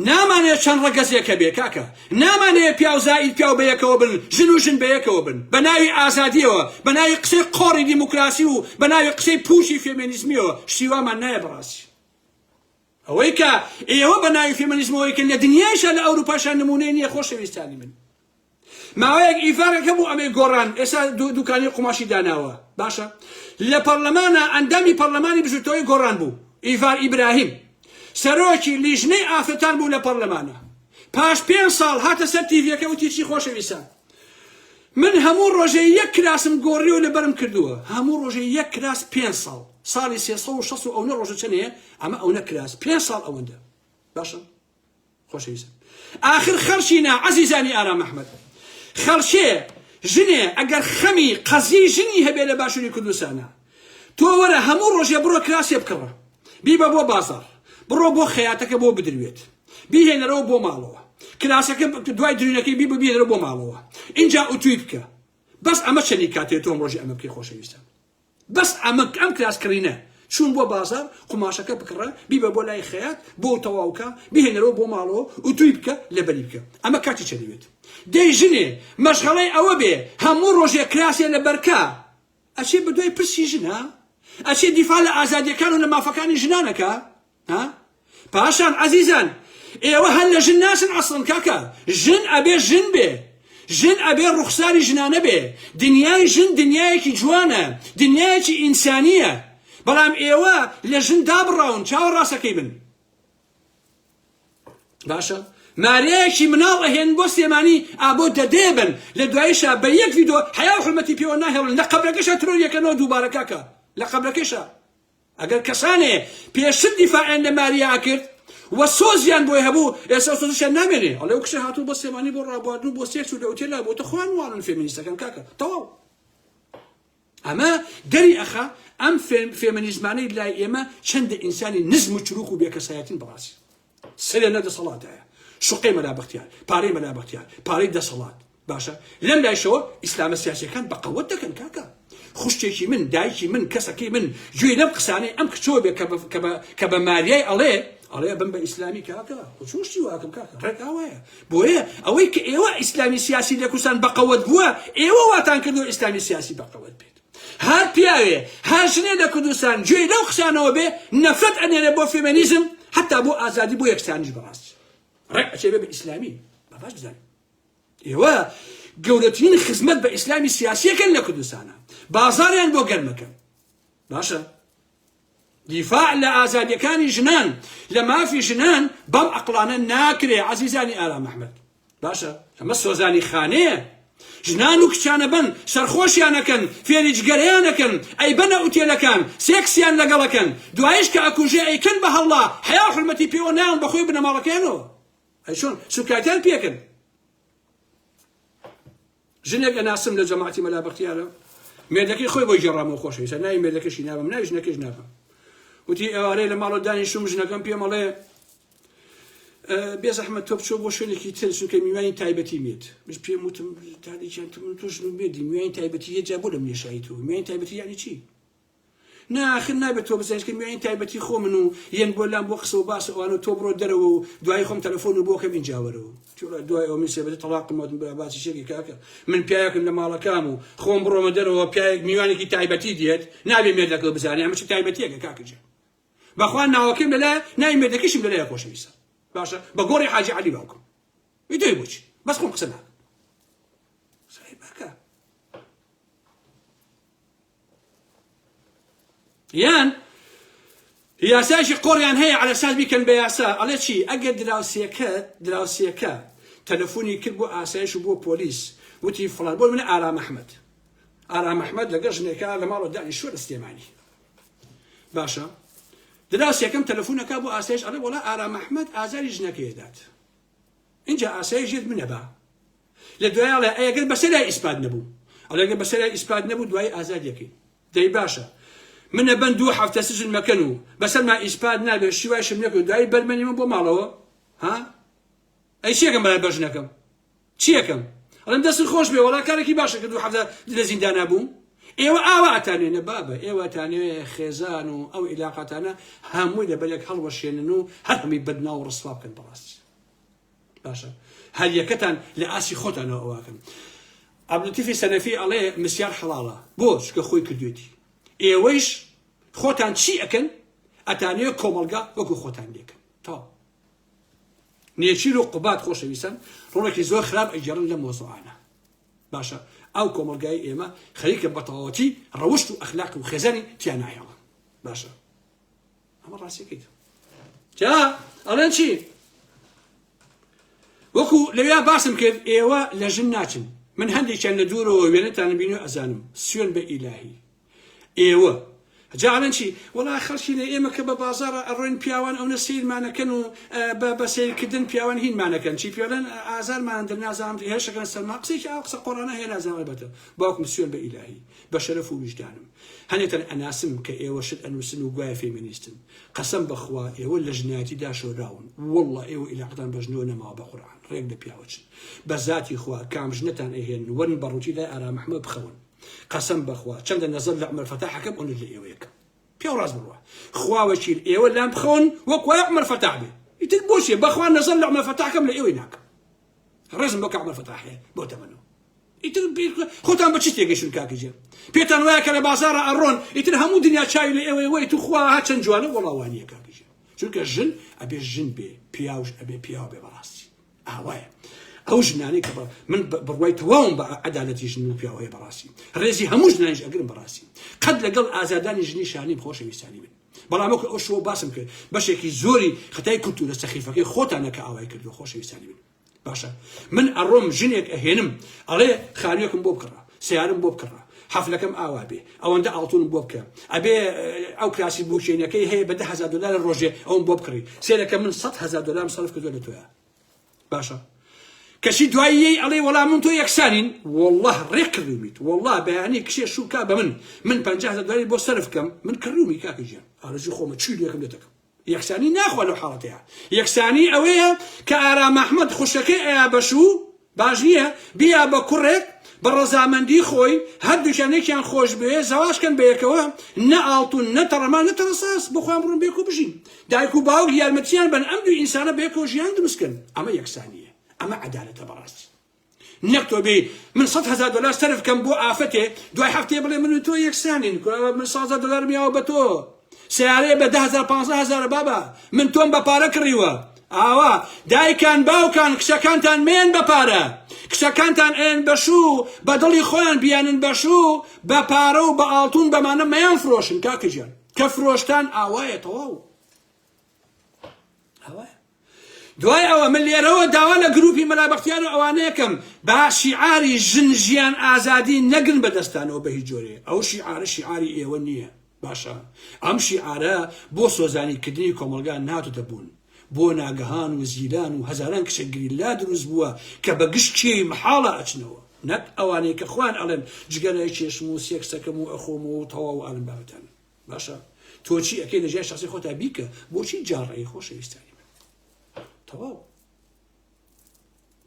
نامانێت چەند ڕەگەزێکە بێ کاکە نامانەیە پیاو زائید پیاو بەیەکەوە بن ژن و ژن بەیەکەوە بن بە ناوی ئازادیەوە بە ناوی قسەی قۆڕی دیموکراسی و بە ناوی قسەی پوشی فێمینیزمیەوە شتیوامان نایە بەڕاستی ئەوەی کە ئێوە بە ناوی فێمینیزمەوەیکە لە دنیایشە لە ئەوروپاشان نمونەی نییە خۆشەویستانی من ماوەیەک ئیفارەکە بوو ئەمەی گۆڕان ئێستا دوکانی قوماشی داناوە باشە لە پەرلەمانە ئەندامی پەرلەمانی بژوورتەوەی گۆڕان بوو ئیڤار ئیبراهیم سەرۆکی لیژنەی ئافرەتان بوو لە پەرلەمانە پاش 5 ساڵ هاتە سەر تیڤیەکە وتی چی خۆشەویستان من هەموو ڕۆژێ یەک کراسم گۆڕی و لەبەرم کردووە هەموو ڕۆژێ یەک کراس 5 ساڵ ساڵی 360 و ئەوە ڕۆژە چەندەیە ئەمە ئەوە کراس 5 ساڵ ئەوەندە باشە خۆشەویستان آخر خەرشینە عەزیزانی ئارام ئەحمەد خەرشێ ژنێ ئەگەر خەمی قەزی ژنی هەبێ لە باشووری کوردستانە تۆ وەرە هەموو ڕۆژێ بڕۆ کراسێ بکڕە بیبە بۆ بازار بڕۆ بۆ خەیاتەکە بۆ بدروێت بیهێنەرەوە بۆ ماڵەوە کراسەکە دوای درێنەکەی ببێنەرەوە بۆ ماڵەوە اینجا ئوتوی بکە بەس ئەمە چەندی کاتێت تۆم ڕۆژی ئەمە بکەی خۆشەویستان بەس ئەم کراسکڕینە چون بۆ بازار قوماشەکە بکڕە بیبە بۆ لای خەیات بۆ تەواوکە بیهێنەرەوە بۆ ماڵەوە ئوتوی بکە لەبەری بکە ئەمە کاتی چەندوێت دەی ژنێ مەشغەڵەی ئەوە بێ هەموو ڕۆژێ کراسێ لە بەرکە ئەچێ بە دوای پرسی ژنە ئەچێ دیفاع لە ئازادیەکان و لە مافەکانی ژنانەکە پاشان عەزیزان ئێوە هەر لە ژن ناسن عەسڵن کاکە ژن ئەبێ ژن بێ ژن ئەبێ ڕوخساری ژنانە بێ دنیای ژن دنیایەکی جوانە دنیایەکی ئینسانیە بەڵام ئێوە لە ژن دابڕاون چاوە ڕاستەکەی بن باشە ماریایەکی مناڵ ئەهێن بۆ سلێمانی ئابۆ دەدێبن لە دواییشە بە یەک ڤیدۆ حیا و حورمەتی پێوە ناهێڵن لە قەبرەکەشە ترۆریەکەنەوە دووبارە کاکە لە قەبرەکەشە ئەگەر کەسانێ پێشتر دیفاعیان لە ماریا کرد وە سۆزیان بۆی هەبوو ئێستا سۆزیان نامێنێ ئەڵێ ئەو کشە هاتوو بۆ سلێمانی بۆ ڕابواردن بۆ سێکس و لە ئوتێلا بۆتە خۆیان واڵن فێمینیستەکان کاکە تەواو ئەمە دەری ئەخا ئەم فێمینیزمانەی لای ئێمە چەندە ئینسانی نزم و چروک و بێکەسایەتین بەڕاستی سەرێ نەدەسەڵاتایە شوقەی مەلا بەختیار پارەی مەلا بەختیار پارەی دەسەڵات باشە لەم لایشەوە ئیسلامە سیاسیەکان بەقەوەت دەکەن کاکە خوشتێکی من دایکی من کەسەکەی من گوێی لەم قسانەی ئەم کچۆ بێ کە بە ماریای ئەڵێ بم بە ئیسلامی کاکە چۆشتی واکەم کاکە ڕێکاوایە بۆیە ئەوەی کە ئێوە ئیسلامی سیاسی لە کوردستان بەقەوەت بووە ئێوە واتان کردو ئیسلامی سیاسی بەقەوەت بێت هەر پیاوێ هەر ژنێ لە کوردستان گوێی لەو قسانەوە بێ نەفرەت ئەنێنێ بۆ فێمینیزم حتا بۆ ئازادی بۆ یەکسانیش بەڕاستی ڕێک ئەچێ بێ بە ئیسلامی بەباش بزانین ئێوە گەورەترین خزمەت بە ئیسلامی سیاسیەکەن لە کوردستانە بازاریان بۆ گەرمەکەن باشە دیفاع لە ئازادیەکانی ژنان لە مافی ژنان بەم عەقڵانە ناکرێ عەزیزانی ئارام ئەحمەد باشە ئەمە سۆزانی خانەیە ژنان و کچانە بن سەرخۆشیانەکەن فێری جگەرەیانەکەن ئەی بەنە ئوتێلەکان سێکسیان لەگەڵەکەن دوایش کە ئەکوژێ ئەیکەن بە هەڵڵا حیا و حورمەتی پێوە نایەن بەخۆی بنەماڵەکەیانەوە ئەی چۆن سوکاتیان پێکن ژنێک ئەناسم لە جەماعەتی مەلا بەختیارە مێردەکەی خۆی بۆی جێڕامەوە خۆشەویستە ناوی مێردەکەشی نابم ناوی ژنەکەش نابم وتی ئێوارەی لە ماڵەوە دانیشتوم ژنەکەم پێم ئەڵێ بێز ئەحمەد تۆ بچۆ بۆ شوێنێکی تر چونکە میوانی تایبەتی مێت مش پێم وتم تاریکیان تۆ ژن مێردی میوانی تایبەتی یەک جا بۆ لەم نێشایی تۆ میوانی تایبەتی یعنی چی ناخر نابێت تۆ بزانیش کە میوانی تایبەتی خۆ من و یەن بۆ لام بۆ قسە و باسە ئەوانە تۆ بڕۆ دەرەوە و دوای خۆم تەلەفۆن و بۆکەم ئینجاوەرەوە دوای ئەو من سێبەتە تەلاقم باسی شێکی کاکە من پیاەکەم لە ماڵەکەم و خۆم بڕۆمە دەرەوە پیاەک میوانێکی تایبەتی دێت نابێ مێردەکە بزانێ ئەمە چ تایبەتیەکە کاکەجێ بەخوان ناوەکەم لەلای ناوی مێردەکەشم لەلایە خۆشەویستە باشە بە گۆڕی حاجی عەلی باوکم ئیدۆی بۆچی بەس خۆم قسە ناکەم سەحیبەکە یان یاسایشی قۆڕیان هەیە عەلە ساز بیکەن بە یاسا ئەڵێ چی ئەگەر دراوسێکە تەلەفۆنی کرد بۆ ئاسایش و بۆ پۆلیس وتی فڵان بۆ منە ئارام ئەحمەد ئارام ئەحمەد لەگەڵ ژنێکە لە ماڵەوە دانیشتووە لە سلێمانی باشە دراوسێکەم تەلەفۆنەکە بۆ ئاسایش ئەڵێ وەڵا ئارام ئەحمەد ئازاری ژنەکەی دەدات اینجا ئاسایش ژێت منە با لە دوای ئەڵێ ئەگەر بەسەرای ئیسپات نەبوو ئەڵێ ئەگەر بەسەرای ئیسپات نەبوو دوای ئازادیەکەی دەی باشە منە بەن 2 هەفتە سجن مەکەن و بەسەرما ئیسپات نابێت شیواشم نەکەوت دوای بەرمەنی من بۆ ماڵەوە ها ئەی چیەکەم بەلای بەژنەکەم چیەکەم ئەڵێم دەستن خۆش بێ وەڵا کارێکی باشە کە 2 هەفتە لە زیندانا بووم ئێوە ئاوا ئەتانێنە بابە ئێوە تانوێ خێزان و ئەو عیلاقەتانە هەمووی لەبەرێک هەڵوەشێنن و هەر هەمی بەدنا و ڕسوا بکەن بەڕاستی باشە هەر یەکەتان لە ئاسی خۆتانەوە ئەواکەن عەبدولەتیفی سەنەفی ئەڵێ مسیار حەڵاڵە بۆ چکە خۆی کردوێتی ئێوەیش خۆتان چی ئەکەن ئەتانوێ کۆمەڵگا وەکو خۆتان لێکەن تا نێچیر و قوبات خۆشەویستان ڕۆڵێکی زۆر خراپ ئەیجێڕن لە مۆزوعانە باشە ئەو کۆمەلگای ئێمە خەریکە بەتەواوەتی ڕەوشت و ئەخلاق و خێزانی تیان نایەوە باشە ئەمە ڕاستیەکەیت جا ئەڵێن چی وەکو لەوێ باسم کرد ئێوە لە ژن ناچن من هەندێکیان لە دوورەوە وێنەتان بینی و ئەزانم سوێن بە ئیلاهی ئێوە جاڵن چی وڵا خەڵکی لە ئێمە کە بە بازارە ئەڕۆین پیاوان ئەو نەسیرمانەکەن و بە سیرکردن پیاوان هینمانەکەن چی پیاڵەن ئازارمان دەنازانم هێشەکەن سەرما قسەی ئەو قسە قۆڕانە هەیە نازانم بەتە باوکم سوێن بە ئیلاهی بە شەرەف و وجدانم هەنێتەن ئەناسم کە ئێوە شت ئەنووسن و گوایە فێمینیستن قەسەم بەخوا ئێوە لە ژنایەتیدا شۆراون وەڵڵا ئێوە ئیلاقتان بەژنەوە نەماوە بە قورئان ڕێک لە پیاوەچن بە ذاتی خوا کام ژنەتان ئەهێن وەرن بەڕووتی لای ئارام ئەحمەد بخەون قەسەم بەخوا چەندە نەزەر لە عومەر فەتاحەکەم ئەوە لە ئێوەیەکە پیاو ڕاست بڕوە خوا وەکیل ئێوە لام بخەون وەک وای عومەر فەتاح بێ ئیتر بۆچێ بەخوا نەزەر لە عومەر فەتاحەکەم لە ئێوەی ناکەم ڕێزم بۆ کە عومەر فەتاح هەیە بۆ تەمەنەوە ئیتر خۆتان بە چی تێگەیشتن کاکەجێ پێتان وایە کە لە بازارە ئەڕۆن ئیتر هەموو دنیا چاوی لە ئێوەی وای تو خوا ها چەند جوانە وەڵا وانییە کاکەجێ چونکە ژن ئەبێ ژن بێ پیاوش ئەبێ پیاو بێ بەڕاستی ئاوایە ئەو ژنانەی کە من بڕوای تەواوم بە عەدالەتی ژن و پیاوەیە بەڕاستی ڕێزی هەموو ژنانیش ئەگرم بەڕاستی قەت لەگەڵ ئازادانی ژنی شانیم خۆشەویستانی من بەڵام ئەو شۆ باسم کرد بەشێکی زۆری خەتای کولتورە سەخیفەکەی خۆتانە کە ئاوای کردو خۆشەویستانی من باشە من ئەڕۆم ژنێک ئەهێنم ئەڵێ خانوویەکم بۆ بکڕە سیارم بۆ بکڕە حەفلەکەم ئاوا بێ ئەوەندە ئاڵتونم بۆ بکە ئەبێ ئەو کراسی بۆچێنەکەی هەیە بە 10,000 دلار ڕۆژێ ئەوم بۆ بکڕی سێرەکە من 100,000 دلار سەرف کردووە لە تۆیە باشە کەسی دواییەی ئەڵێ وەڵام من تۆ یەکسانین وەڵڵاه ڕێک کردومیت وەڵڵاه بەیانی کشێ شوکا بە من 50,000 دلاری بۆ سەرف بکەم من کردومی کاکەجیان ئارەزوی خۆمە چی لێکم لێ دەکەم یەکسانی ناخوا لەو حاڵەتەیە یەکسانی ئەوەیە کە ئارام ئەحمەد خوشەکەی ئەیا بەشوو باش نییە بیا بە کوڕێک بە ڕەزامەندی خۆی هەردووکیانێکیان خۆش بێ زەواجکەن بەیەکەوە نە ئاڵتون نە تەڕەمان نە تەڕەساس بخۆیان بڕۆن بێک و بژین دایک و باوک یارمەتیان بەن ئەم دوو ئینسانە بەیەکەوە ژیان دروستکەن ئەمە یەکسانیە ئەمە عەدالەتە بەڕاستی نەک تۆ بێ من 100,000 دلار سەرف بکەم بۆ ئافەتێ دوای هەفتەیە بڵێ من و تۆ یەکسانین من 100,000 دلار میاوە بە تۆ سیارەیە بە 10,000 15,000 بابا من تۆم بە پارە کڕیوە ئاوا دایکان باوکان کچەکانتان مێن بەپارە کچەکانتان ئێن بەشوو بە دڵی خۆیان بیانن بەشوو بە پارە و بە ئاڵتون بەمانە مەیان فرۆشن کاکەجیان کە فرۆشتان ئاوایە تەواو ئاوایە دوای ئەوە من لێرەوە داوا لە گروپی مەلابەختیار و ئەوانەیەکەم با شیعاری ژن ژیان ئازادی نەگرن بەدەستانەوە بە هیچ جۆرێ ئەو شیعارە شیعاری ئێوە نییە باشە ئەم شیعارە بۆ سۆزانیکردنی کۆمەلگا ناتوتە بوون بۆ ناگەهان و زیلان و هەزاران کچەگیری لا دروست بووە کە بە گشت کێوی محاڵە ئەچنەوە نەک ئەوانەیە کە خوان ئەڵێن جگەرەی چێشم و سێکسەکەم و ئەخۆم و تەواو ئاڵم بابەتان باشە تۆچی ئەکەی لە ژیان شخصی خۆتا بیکە بۆچی جاڕێی خۆشەویستانی من تەواو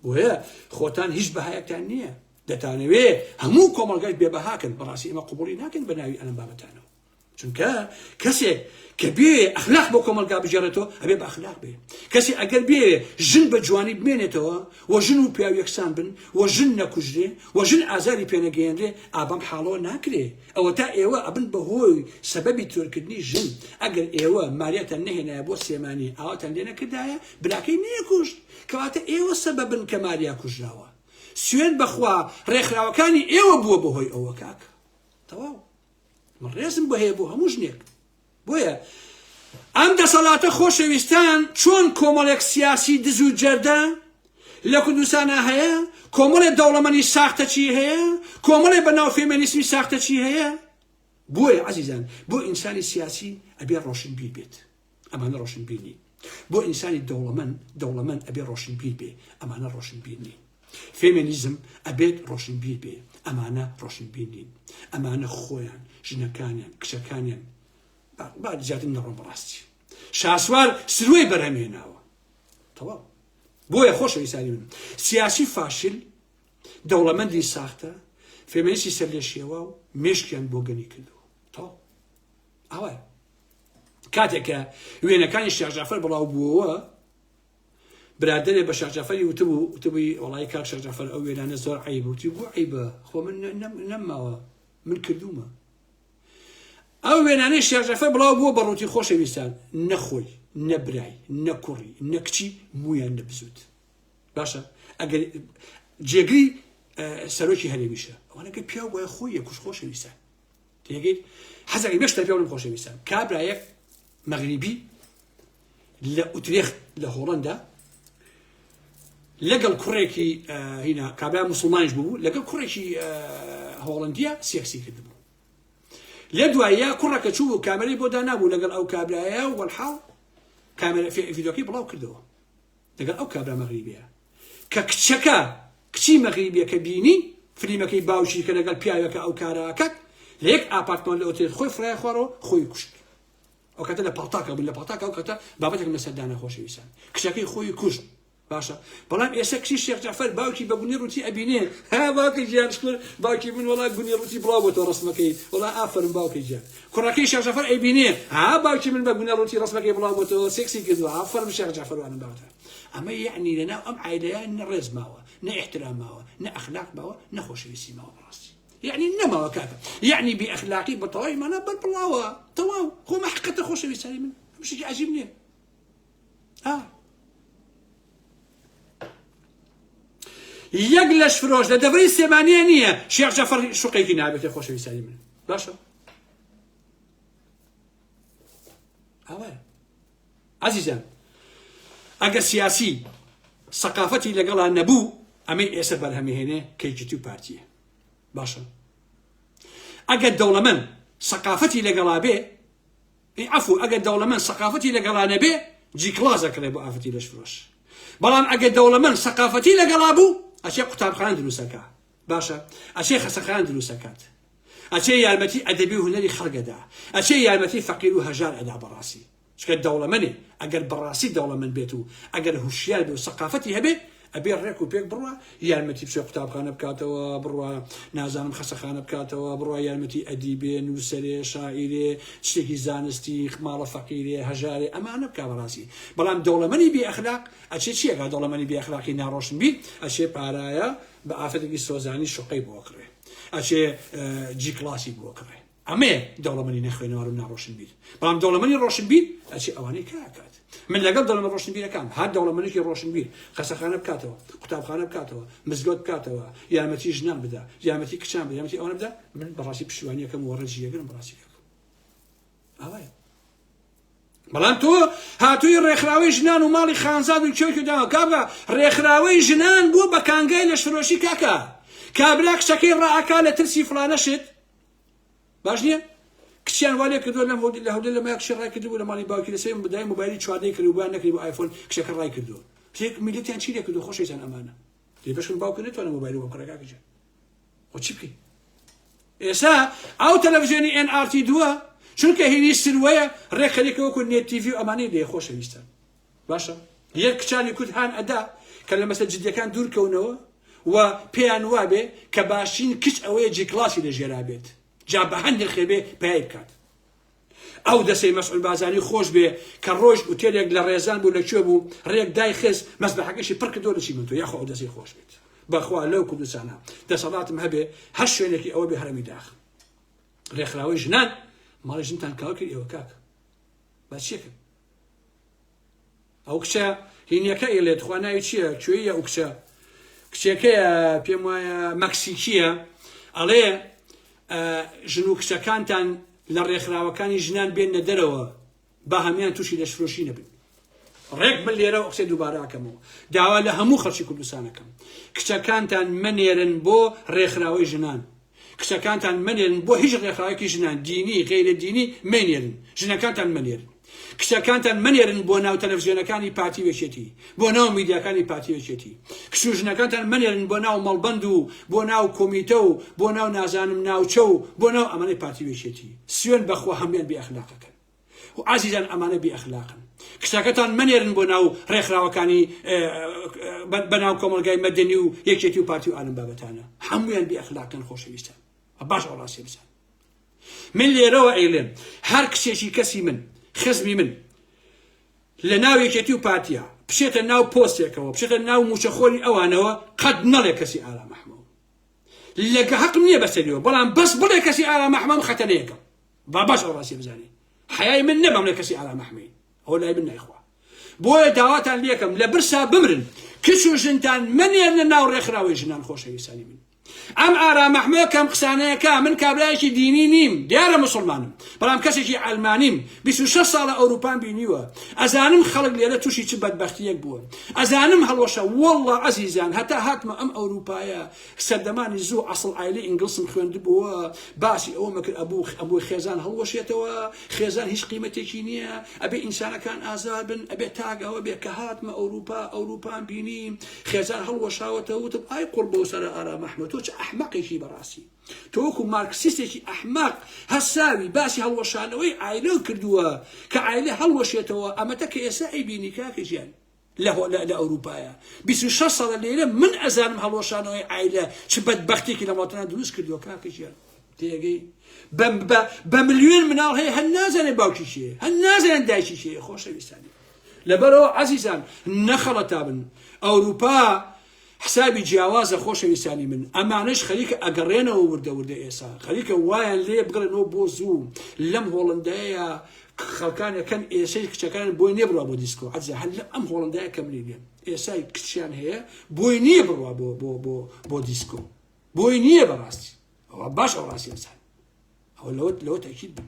بۆیە خۆتان هیچ بەهایەکتان نییە دەتانەوێ هەموو کۆمەلگای بێبەهاکن بەڕاستی ئێمە قبوڵی ناکەن بە ناوی ئەلەم بابەتانەوە چونکە کەسێک کە بێ ئەخلاق بۆ کۆمەلگا بژێڕێتەوە ئەبێ بە ئەخلاق بێ کەسی ئەگەر بێ ژن بە جوانی بمێنێتەوە و ژن و پیاو یەکسان بن و ژن نەکوژرێ و ژن ئازاری پێنەگەیەنرێ ئابەم حاڵەوە ناکرێ ئەوە تا ئێوە ئەبن بەهۆی سەبەبی تۆرکردنی ژن ئەگەر ئێوە ماریەتان نەهێنایە بۆ سێمانی ئاواتان لێ نەکردایە براکەی نەیەکوشت کەواتە ئێوە سەبەبن کە ماریا کوژراوە سوێن بەخوا ڕێکخراوەکانی ئێوە بووە بەهۆی ئەوە کاکە تەواو من ڕێزم بە هەیە بۆ هەموو ژنێک بۆیە ئەم دەسەڵاتە خۆشەویستان چۆن کۆمەڵێک سیاسی دز و جەردە لە کوردستانە هەیە کۆمەڵێک دەوڵەمەندی ساختەچی هەیە کۆمەڵێک بەناو فێمەنیسمی ساختەچی هەیە بۆیە عەزیزان بۆ ئینسانی سیاسی ئەبێ ڕۆشنبیر بێت ئەمانە ڕۆشنبیر نین بۆ ئینسانی دەوڵەمەند ئەبێ ڕۆشنبیر بێ ئەمانە ڕۆشنبیر نین فێمەنیزم ئەبێت ڕۆشنبیر بێ ئەمانە ڕۆشنبیر نین ئەمانە خۆیان ژنەکانیان کچەکانیان با زیاتر نەڕۆم بەڕاستی شاسوار سروەی بەرهەمهێناوە تەواو بۆیە خۆشەویستانی من سیاسی فاشل دەوڵەمەندی ساختە فێمەنیستی سەر لێ شێوە و مێشکیان بۆ گەنی کردەوە تەواو ئاوایە کاتێککە وێنەکانی شێخ جەعفەر بڵاو بووەوە برادرێ بە شێخ جەعفەری وتبووی وەڵای کاک شێخ جەعفەر ئەو وێنانە زۆر عەیبە وتی بۆ عەیبە خۆ من نەماوە من کردومە ئەو وێنانەی شێخ جەعفەر بڵاو بووە بە ڕووتی خۆشەویستان نەخۆی نەبرای نەکوڕی نەکچی مویان نەبزوت باشە ئەگەر جێگری سەرۆکی هەرێمیشە ئەوانەکە پیاو وایە خۆی یەکوش خۆشەویستان تێگەیت حەزەکەی بەشتە پیاوم خۆشەویستان کابرایەک مەغریبی لە ئوترێخت لە هۆڵەندا لەگەڵ کوڕێکی هینا کابرا موسڵمانیش بوو لەگەڵ کوڕێکی هۆڵەندیە سێکسی کردبوو لێ دوایە کوڕەکە چوو کامەرەی بۆ دانابوو لەگەڵ ئەو کابرایە وەڵحاڵ کامەرە ڤیدیۆکەی بڵاو کردەوە لەگەڵ ئەو کابرا مەغریبیە کە کچەکە کچی مەغریبیە کە بینی فلیمەکەی باوشی کە لەگەڵ پیاوەکە ئەو کاراکەک لە یەک ئاپارتمان لە ئۆتێل خۆی فرای خوارەوە خۆی کوشت ئەو کاتە لە پەڵتاکە بوو لە پەڵتاکە ئەو کاتە بابەتێکم لەسەردانە خۆشەویستان کچەکەی خۆی کوشت باشە بەڵام ئێستا کچی شێخ جەعفەر باوکی بە گونی ڕووتی ئەبینێ ها باوکی گیان شکر باوکی من وەڵا گونی ڕووتی بڵاو بۆتەوە ڕسمەکەی وەڵا ئافرم باوکی گیان کوڕەکەی شێخ جەعفەر ئەبینێ ها باوکی من بە گونی ڕووتی ڕسمەکەی بڵاو بۆتەوە سێکسی کردووە ئافرم شێخ جەعفەر وانم بابەتە ئەمە یعنی لەناو ئەم عایلەیە نە ڕێز ماوە نە ئیحترام ماوە نە ئەخلاق ماوە نە خۆشەویستی ماوە بەڕاستی يعني نما وكذا يعني بأخلاقي بطوي ما نبل بلاوة تواو هو ما حقته خوش بيسالي من مش شيء عجيبني يقلش فروش لدبري السيمانية شيخ جعفر شقيقي نابته خوش بيسالي من باشا عزيزان أجا سياسي ثقافتي لقلا النبو أمي إيسر برهمي هنا كي جتو بارتيه باشا ئەگەر دەوڵەمەند سەقافەتی لەگەڵا بێ عەفو ئەگەر دەوڵەمەند سەقافەتی لەگەڵا نەبێ جیکلاز ئەکرێ بۆ ئافەتی لەشفرۆش بەڵام ئەگەر دەوڵەمەند سەقافەتی لەگەڵا بوو ئەچێ قوتابخانە دروستەکە باشە ئەچێ خەسەخانە دروستەکات ئەچێ یارمەتی ئەدەبی و هونەری خەڵکەدا ئەچێ یارمەتی فەقیر و هەژار ئەدا بەڕاستی چکە دەوڵەمەندێ ئەگەر بەڕاستی دەوڵەمەند بێت و ئەگەر هوشیار بێ و سەقافەتی هەبێ ئەبێ ڕێک و پێک بڕوە یارمەتی بچێ قوتابخانە بکاتەوە بڕوە نازانم خەسەخانە بکاتەوە بڕوە یارمەتی ئەدیبێ نووسەرێ شاعیرێ شتێکی زانستی ماڵە فەقیرێ هەژارێ ئەمانە بکا بەڕاستی بەڵام دەوڵەمەندی بێ ئەخلاق ئەچێ چیەکە دەوڵەمەندی بێ ئەخلاقی ناڕۆشن بیت ئەچێ پارایە بە ئافەتێکی سۆزانی شوقەی بۆ کڕێ ئەچێ جی کلاسی بۆ کڕێ ئەمێ دەوڵەمەندی نەخوێنەوەرم ناڕۆشن بیر بەڵام دەوڵەمەندی ڕۆشن بیر ئەچی ئەوانەی کاکات من لەگەڵ دەوڵەمەند ڕۆشن بیرەکان هەر دەوڵەمەندێکی ڕۆشن بیر قەسەخانە بکاتەوە قوتابخانە بکاتەوە مزگەوت بکاتەوە یارمەتی ژنان بدا یارمەتی کچان بدا یارمەتی ئەوانە بدا من بەڕاستی پشتیوانیەکەم وەڕەجیەکەم بەڕاستیەکەم ئەوەیە بەڵام تۆ هاتووی ڕێکخراوەی ژنان و ماڵی خانزاد و کێوی داوە کابرا ڕێکخراوەی ژنان بووە بە کانگای لەشفرۆشی کاکە کابرا کچەکەی ڕائەکا لە ترسی فڵانەشت باش نییە کچیان وانێ کردووە لە هەولێر لە مای کچی ڕای کردبوو لە ماڵی باوکی لەسەر بدای مۆبایلی چواردەی کردو بۆیان نەکردی بۆ ئایفۆن کچەکە ڕای کردووە پێک میلەتیان چی لێ کردو خۆشەویستان ئەمانە دەی بەشکن باوکە نەتوانە مۆبایل بۆ کڕێ کاکەجان خۆ چی بکەی ئێستا ئەو تەلەڤیزیۆنی NRT 2 چونکە هینی سروەیە ڕێکخەریکە وەکو نێت تیڤی و ئەمانەی لێ خۆشەویستان باشە یەک کچانی کورد هان ئەدا کە لە مەسەجدەکان دوورکەونەوە و پێیان وابێ کە باشین کچ ئەوەیە جی کلاسی لەژێرا بێت جا بە هەندێک خێبێ پێی بکات ئەو دەسەی مەسعود بازانی خۆش بێ کە ڕۆژ ئوتێلێک لە ڕێزان بوو لەکوێ بوو ڕێک دای خێز مەسبەحەکەشی پڕ کردووە لەچی من تۆ یاخۆ ئەو دەسەی خۆش بێت بەخوا لەو کوردستانە دەسەڵاتم هەبێ هەر شوێنێکی ئەوە بێ هەرمی داخ ڕێکخراوەی ژنان ماڵی ژنتان کاو کرد ئێوە کاکە با چیەکەن ئەو کچە هینیەکە ئێڵێت خوا ناوی چییە کوێیە ئەو کچە کچێکەیە پێم وایە مەکسیکیە ئەڵێ ژن و کچەکانتان لە ڕێکخراوەکانی ژنان بێنە دەرەوە با هەمیان تووشی لەشفرۆشی نەبن ڕێک بن لێرە قسەی دووبارە ئەکەمەوە داوا لە هەموو خەڵکی کوردستانەکەم کچەکانتان منێرن بۆ ڕێکخراوەی ژنان کچەکانتان منێرن بۆ هیچ ڕێکخراوەیەکی ژنان دینی غیرە دینی منێرن ژنەکانتان منێرن کچەکانتان منێرن بۆ ناو تەلەڤیزیۆنەکانی پارتی وێچێتی بۆ ناو میدیاکانی پارتی وێچێتی کچ و ژنەکانتان منێرن بۆ ناو مەڵبەند و بۆ ناو کۆمیتە و بۆ ناو نازانم ناوچە و بۆ ناو ئەمانەی پارتی وێچێتی سوێن بەخوا هەمویان بێئەخلاقەکەن و عزیزان ئەمانە بێئەخلاقن کچەکەتان منێرن بۆ ناو ڕێکخراوەکانی بە ناو کۆمەلگای مەدەنی و یەکێتی و پارتی و ئالم بابەتانە هەمویان بێئەخلاقن خۆشەویستان باش ئەو ڕاستی بزان من لێرەوە ئەیڵێم هەر کچێکی کەسی من خزمی من لە ناو یەکێتی و پارتیە بچێتە ناو پۆستێکەوە بچێتە ناو موچەخۆری ئەوانەوە قەت نەڵێ کەسی ئارا مەحمەد لەگە حەقم نییە بەسەریەوە بەڵام بەس بڵێ کەسی ئارا مەحمەد خەتەرەیەکەم باش ئەو ڕاستی بزانێ حیای من نەبەم لە کەسی ئارا مەحمەد ئەو لای من نایخوا بۆیە داواتان لێکم لە برسا بمرن کچ و ژنتان منێرنە ناو ڕێکخراوەی ژنان خۆشەویستانی من ئەم ئارا مەحمەد کەم قسانەیەکە من کابرایەکی دینی نیم دیارە مسلمانم بەڵام کەسێکی ئەلمانیم 26 ساڵە ئەوروپان بینیوە ئەزانم خەڵک لێرە تووشی چ بەدبەختیەک بووە ئەزانم هەڵوەشە وەڵڵا عەزیزان هەتا هاتمە ئەم ئەوروپایە سەردەمانی زوو عەسڵ عایلەی ئینگلیسم خوێندبووە باسی ئەوە مەکرد ئەبوو خێزان هەڵوەشێتەوە خێزان هیچ قیمەتێکی نییە ئەبێ ئینسانەکان ئازاد بن ئەبێ تاگ ئەوە بێ کە هاتمە ئەوروپان بینیم خێزان هەڵوەشاوەتەوە وتم ئای قوڕ بۆ سەر ئارا مەحمەد تۆ ئەحمەقێکی بەڕاستی تۆ وەکو مارکسیستێکی ئەحمەق هەساوی باسی هەڵوەشانەوەی عایلە کردووە کە عایلە هەڵوەشێتەوە ئەمەتە کە ئێستا ئەیبینی کاکە ژیان لە ئەوروپایە 26 ساڵە لێرە من ئەزانم هەڵوەشانەوەی عایلە چ بەدبەختێکی لە وڵاتانە دروست کردووە کاکە ژیان تێگەی بە ملیۆن مناڵ هەیە هەر نازانێت باوکی چییە هەر نازانێت دایکی چییە خۆشەویستانی لەبەرەوە عەزیزان نەخەڵەتا بن ئەوروپا حسابی جیاوازە خۆشەویستانی من ئەمانش خەریکە ئەگەڕێنەوە وردە ئێسا خەریکە وایان لێ بگڕێنەوە بۆ زوو لەم هۆڵندایە خەڵکانەکەن ئێسای کچەکان بۆی نییە بڕوا بۆ دیسکۆ عەزیزان هەر لە ئەم هۆڵندایە کەم لێن ئێسای کچیان هەیە بۆی نییە بڕوا بۆ دیسکۆ بۆی نییە بەڕاستی ئەوە باش ئەو ڕاستی بزان ئەوە لەوە تاکید بن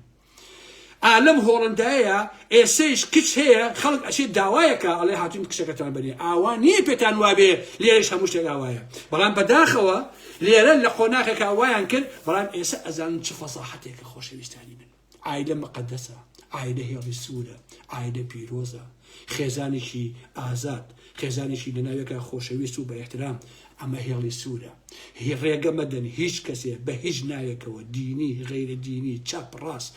لەم هۆڵندایە ئێسەیش کچ هەیە خەڵک ئەچێت داوایەکە ئەڵێ هاتوون کچەکەتان بەنێ ئاوا نییە پێتان وابێ لێرەش هەموو شتێک ئاوایە بەڵام بەداخەوە لێرە لە خۆناکێکە ئاوایان کرد بەڵام ئێستا ئەزانن چ فەساحەتێکە خۆشەویستانی من عایلە مەقەدەسە عایلە هێڵی سوورە عایلە پیرۆزە خێزانێکی ئازاد خێزانێکی لەناوێکە خۆشەویست و بە احترام ئەمە هێڵی سوورە ڕێگە مەدەن هیچ کەسێ بە هیچ ناوێکەوە دینی غیرە دینی چاپ ڕاست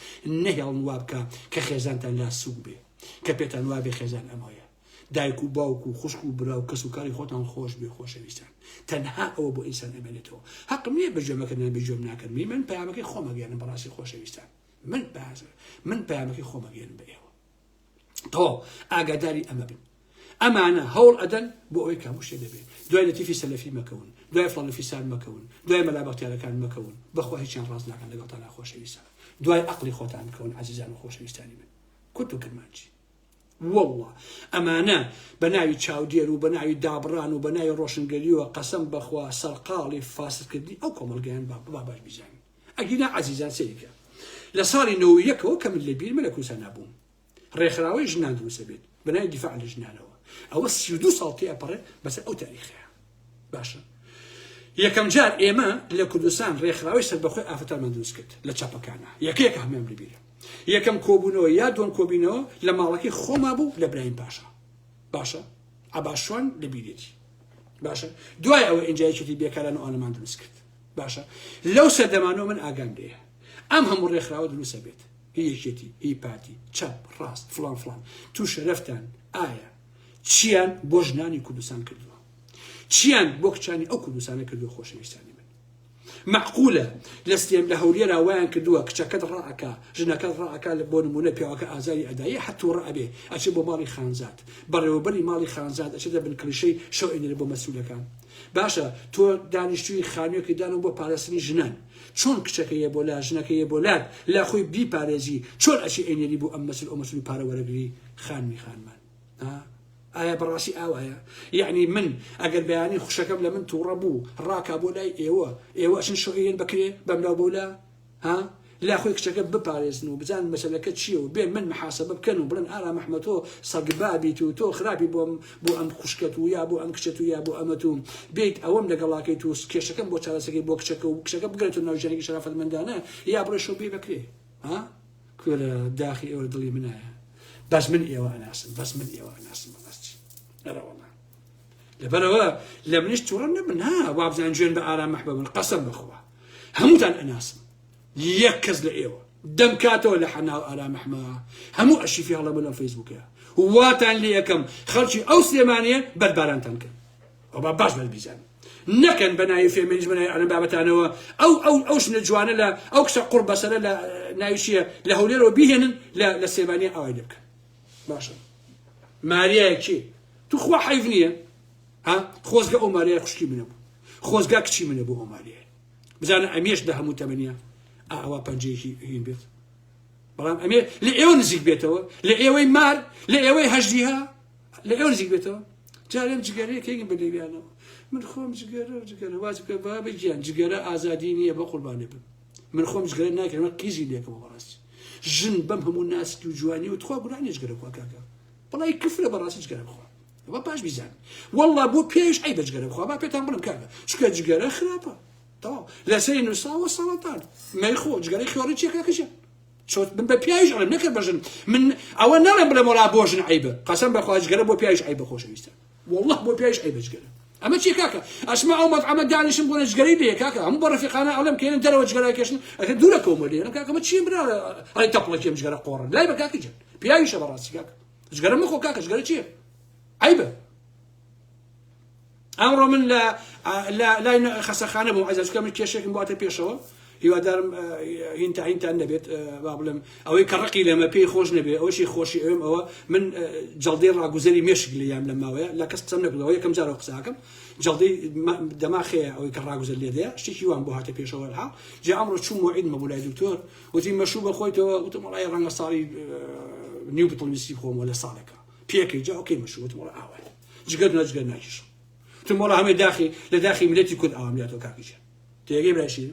نەهێڵن وا بکە کە خێزانتان لا سووک بێ کە پێتان وابێ خێزان ئەمەیە دایک و باوک و خوشک و برا و کەس و کاری خۆتان خۆش بێ خۆشەویستان تەنها ئەوە بۆ ئینسان ئەمێنێتەوە حەقم نییە بەجێمەکردن بەجێم ناکردمی من پەیامەکەی خۆمەگەیاندم بەڕاستی خۆشەویستان من پەیامەکەی خۆمەگەیاندم بە ئێوە تۆ ئاگاداری ئەمە بن ئەمانە هەوڵ ئەدەن بۆ ئەوەی کە هەموو شتێ دەبێت دوای لەتیفی سەلەفی مەکەون دوای فڵەنەفیسان مەکەون دوای مەلابەختیارەکان مەکەون بەخوا هیچیان ڕاست ناکەن لەگەڵتان خۆشەویستان دوای عقلی خۆتان بکەون عزیزان و خۆشەویستانی من کورت و کرمانچی والله ئەمانە بە ناوی چاودێر و بە ناوی دابڕان و بە ناوی ڕۆشنگەریەوە قەسەم بەخوا سەرقاڵی فاسدکردنی ئەو کۆمەلگەیان با باش بیزانین ئەگینا عزیزان سەیریکە لە ساڵی 91ەوە کە من لە بیرمە لە کوردستان نبووم ڕێکخراوەی ژنان دروستە بێت بە ناوی دیفاع لە ژنانەوە ئەوە 32 ساڵ تێ ئەپەڕێ بەسەر ئەو تاریخەیە باشە یەکەم جار ئێمە لە کوردستان ڕێکخراوەی سەربەخۆی ئافرەتانمان دروست کرد لە چاپەکانە یەکێکە هەمێم لەبیرە یەکەم کۆبوونەوە یا دووەم کۆبینەوە لە ماڵەکەی خۆما بوو لە برایم پاشا باشە عەباسشوان لە بیرێتی باشە دوای ئەوە ئینجایەتی بێکاران و ئەوانەمان دروست کرد باشە لەو سەردەمانەوە من ئاگام لێیە ئەم هەموو ڕێکخراوە دروستە بێت هی یەکێتی هی پارتی چاپ ڕاست فلان فلان توو شەرەفتان ئایا چیان بۆ ژنانی کوردستان کردووە چیان بۆ کچانی ئەو کوردستانە کردووە خۆشەویستانی من معقولە لەستێم لە هەولێرا وایان کردووە کچەکەت ڕائەکا ژنەکەت ڕائەکا لە بۆ نمونە پیاوەکە ئازاری ئەدایی حتو ڕائەبێ ئەچێ بۆ ماڵی خانزاد بەڕێوەبەری ماڵی خانزاد ئەچێتە بن کلیشەی شەو ئێنێرە بۆ مەسئولەکان باشە تۆ دانیشتووی خانوویەکی دانەوە بۆ پاراستنی ژنان چۆن کچەکەیە بۆ لا ژنەکەیە بۆ لات لا خۆی بیپارێزی چۆن ئەچی ئێنێری بۆ ئەم مەسئول ئەو مەسئولی پارە وەرەگری خانمی خانمان ئایا بەڕاستی ئاوایە یعنی من ئەگەر بەیانی خوشەکەم لە من تووڕە بوو ڕاکا بۆ لای ئێوە ئەچن شۆئێن بکرێ بەملاو بۆ لا لا خۆی کچەکە بپارێزن و بزان مەسەلەکە چییە و بێ من محاسبە بکەن و بڵن ئارا مەحمەد تۆ سەگبابیت و تۆ خراپی بۆ ئەم خوشکەت و یا بۆ ئەم کچەت و یا بۆ ئەمەت و بیت ئەوەم لەگەڵاکەیت و کێشەکەم بۆ چارەسەکەی بۆ کچەکە و کچەکە بگرێت و ناوژانێکی شەرافەتمەندانە یا بڕێ شۆ بێ بکرێ کورە داخی ئێوە دڵی منایە بەس من ئێوە ئەناسم بەس من ئێوە ئەناسم بەبەستی لەڕەوەڵە لەبەرەوە لە منیش تووڕە نەبن وابزان گوێن بە ئارام مەحبە من قەسەم بخوا هەمووتان ئەناسم یەک کەس لە ئێوە دەم کاتەوە لە حەناو ئارام مەحمە هەموو ئەشیفی هەڵە بە لەم فەیسبووکە واتان لێ یەکەم خەڵکی ئەو سلێمانیە بەربارانتان کرد ئەو باش بەربیزان نەکەن بە ناوی فێمینیزم بە ناوی ئەڵەم بابەتانەوە ئەو شنە جوانە لە ئەو کچە قوڕ بەسەرە لە ناویشیە لە هەولێرەوە بیهێنن لە سلێمانیە ئەوای لێ بکەن باشە ماریایەکی تو خوا حیف نییە خۆزگە ئەو ماریای خوشکی منە بوو خۆزگا کچی منە بوو ئەو ماریای بزانە ئەمێش لە هەموو تەمەنیە ئاوا پەنجەیەکی هین بێت بەڵام ئەمێ لە ئێوە نزیک بێتەوە لە ئێوەی مار لە ئێوەی هەژدیها لە ئێوە نزیک بێتەوە جارێم جگەرەیەکێکم بەلێویانەوە من خۆم جگەرە واز بکە بابە گیان جگەرە ئازادی نییە بە قوربانێ بم من خۆم جگەرە ناکەم من قیزی لێکەوە بەڕاستی ژن بەم هەموو ناسکی و جوانی و تخوا گورانی جگەرە خوا کاکە بەڵای کفرە بەڕاستی جگەرە بخوا ئەوە باش بیزان والله بۆ پێش ئەی بە جگەرە بخوا با پێتان بڵم کاکە چکە جگەرە خراپە تەواو لەسەری نووساوە سەڵاتان مەیخۆ جگەرەی خۆڕی چێکەکەشە چۆت من بە پیاویش ئەڵێم نەکرد بەژن من ئەوە نەڵێم بڵێم وەڵا بۆ ژن عیبە قەسەم بەخوا جگەرە بۆ پیاویش عیبە خۆشەویستە والله بۆ پیاویش عیبە جگەرە ئەمە چی کاکە ئەسما ئەو مەطعەمە دانیشم بۆ جگەرەی لێ کاکە هەموو بە ڕەفیقانە ئەڵێم کێنن دەرەوە جگەرەکەشن ئەکە دوورە کۆمەلێ کاکە مە چی برا ئەڵێ تەپڵێکیم جگەرە قۆڕن لای بە کاکە جان پیاویشە بەڕاستی کاکە جگەرە مخۆ کاکە جگەرە چییە عیبە ئەمڕۆ من لای خەسەخانە بووم عەزیزکە من کێشێکم بواتە پێشەوە هیوادارم هینتان نەبێت با بڵێم ئەوەی کە ڕقی لەمە پێی خۆش نەبێ ئەوەشی خۆشی ئەوم ئەوە من جەڵدەی ڕاگوزەری مێشک لیام لە ماوەیە لە کەس قسەم نەکردەوە یەکەم جارەوە قساکەم جەڵدەی دەماخەیە ئەوەی کە ڕاگوزەر لێدەیە شتێکی وان بۆ هاتە پێشەوە الحاڵ جا ئەمڕۆ چوو موعید مە بۆ لای دکتۆر وتی مەشوو بەخۆیتەوە وتم وەڵای ڕەنگە ساڵی نیو بتڵویستی بخۆمەوە لە ساڵێکە پێکەی جا ئۆکەی مەشوو وتم وەڵا ئاوای جگەر نەجگەر ناکیشم وتم وەڵا هەمێ داخی لە داخی ملەتی کورد ئاواملاتەوە کاکیشە تێگەی برایشی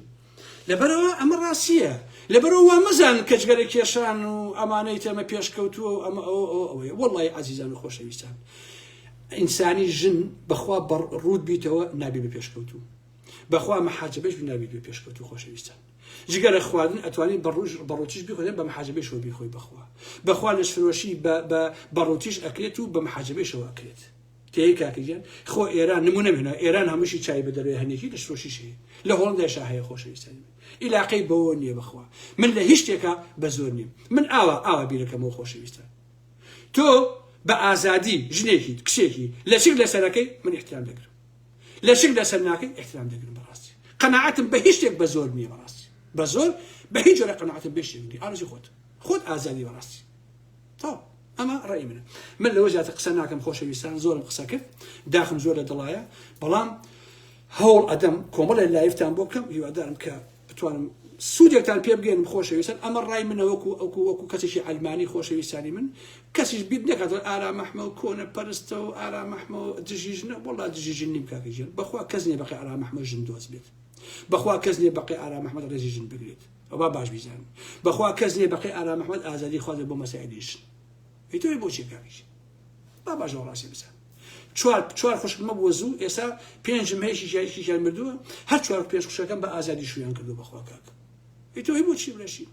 لەبەرەوە ئەمە ڕاستیە لەبەرەوە وا مەزان کە جگەرە کێشان و ئەمانەی تەمە پێشکەوتووە و ئەمە ئەوەیە وەڵڵای عەزیزان و خۆشەویستان ئینسانی ژن بەخوا ڕوود بیتەوە نابێ بە پێشکەوتوو بەخوا مەحاجەبەش نابێت بە پێشکەوتوو خۆشەویستان جگەرە خواردن ئەتوانین بەڕۆتیش بیخۆدن بە مەحاجەبەشەوە بیخۆی بەخوا لەشفرۆشی بە بەڕۆتیش ئەکرێت و بە مەحاجەبەشەوە ئەکرێت تێی کاکەگیان خۆ ئێران نمونە بهێنە ئێران هەمووشی چای بە دەروێ هەنێکی لەشفرۆشیش هەیە لە هۆڵندایش هەیە خۆشەویستانی علاقەی بەوە نییە بخوا من لە هیچ شتێکە بە زۆر نیم من ئاوا بیرەکەمەوە خۆشەویستە تۆ بە ئازادی ژنێکی کچێکی لە شک لەسەرەکەی من احترام دەگرم لە شک لەسەر ناکەی احترام دەگرم بەڕاستی قەناعەتم بە هیچ شتێک بە زۆر نییە بەڕاستی بە زۆر بە هیچ جۆرە قەناعەتم بە شتێک نییە ئارزوی خۆت ئازادی بەڕاستی تاو ئەمە ڕێی منە من لەوە زیاتر قسە ناکەم خۆشەویستان زۆرم قسە کرد داخم زۆر لە دڵایە بەڵام هەوڵ ئەدەم کۆمەڵی لایفتان بۆ بکەم هیوادارم کە بتوانم سوودێکتان پێ بگەێنم خۆشەویستان ئەمە ڕای منە وەکو کەسێکی ئەلمانی خۆشەویستانی من کەسیش بیر نەکات ئارامەحمە و کۆنە پەرستە و ئارامەحمە و دژیژنە وەڵا دژیژن نیم کاکەژێن بەخوا کەس نییە بەقی ئارامەحمە ژن دۆست بێت بەخوا کەس نییە بەقی ئارامەحمەد ڕێزی ژن بگرێت ئەوە باش بیزانن بەخوا کەس نییە بەقی ئارامەحمەد ئازادی خوازێ بۆ مەسائلیشن ئیتۆی بۆچی کاکەژ با باشەوە ڕاستی بزان چوار خوشکمە بۆ زوو ئێستا پێنجم هەیەشی ژایشیان مردووە هەر چوار پێش خوشەکەم بە ئازادی شویان کردو بەخوا کاکە ئیتۆی بۆچی برەشی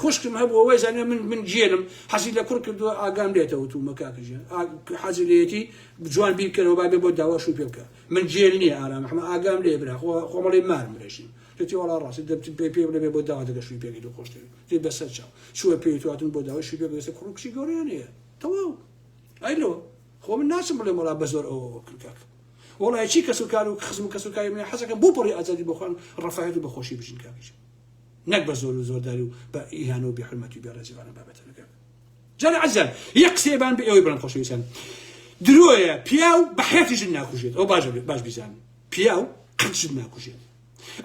خوشکم هەبوو ئەوەی زانێ من گێنم حەزی لە کوڕ کردووە ئاگام لێتەوە تومە کاکەژە حەزی لێتی جوان بیرکەنەوە با بێ بۆ داوا شوو پێ بکە من جێل نییە ئارامەحمە ئاگام لێ برا خۆمەڵی مارم برێشین دەتی وەڵا ڕاستی پێ بڵێ بۆ داوا دەگە شووی پێگەی دو خۆشتەوی دێ بەسەر چاو شووە پێی تواتن بۆ داوای شووی پێ بێسە کوڕکشی گەوریان هەیە تەواو ئەیلەوە خۆ من ناچم بڵێم وەڵا بە زۆر ئەوە کاک وەڵای چی کەسوکار و خزم و کەسوکاری من حەزەکەم بۆ پڕی ئازادی بخۆن ڕەفاهێت و بەخۆشی بژین کاکەژ نەک بە زۆر و زۆرداری و بە ئیهانە و بێحرمەتی و بێڕێزیوانە بابەتە نەکە جان عەزیزان یەک قسەیەمان بە ئێوەی بڵێم خۆشەویستان درۆیە پیاو بە حەیەتی ژن ناکوژێت ئەو باش بیزانن پیاو قەت ژن ناکوژێت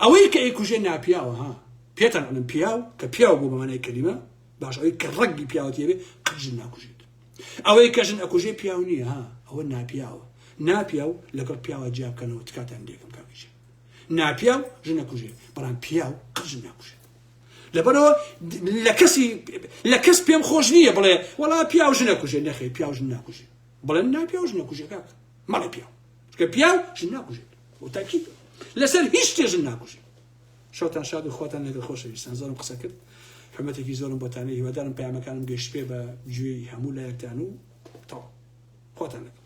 ئەوەی کە ئەیکوژێ ناپیاوە ها پێتان ئەڵێم پیاو کە پیاو بوو بەمانای کەلیمە باش ئەوەی کە ڕەگی پیاوەتی هەبێ قەت ژن ناکوژێت ئەوەی کە ژن ئەکوژێ پیاو نییە ها ئەوە ناپیاوە ناپیاو لەگەڵ پیاوە جیا بکەنەوە تکاتان لێکم کاکەژ ناپیاو ژن نەکوژێ بەڵام پیاو قەت ژن ناکوژێت لەبەرەوە لە کەس پێم خۆش نییە بڵێ وەڵا پیاو ژن نەکوژێ نەخێ پیاو ژن ناکوژێ بڵێ ناپیاو ژن نەکوژێ کاکە مەڵێ پیاو چکە پیاو ژن ناکوژێت بۆ تاکید لەسەر هیچ شتێ ژن ناکوژێت شەوتان شاد و خواتان لەگەڵ خۆشەویستان زۆرم قسە کرد حرمەتێکی زۆرم بۆتانەی هیوادارم پەیامەکانم گەیشت پێ بە گوێی هەموو لایەکتان و تەواو خواتان لەگەڵ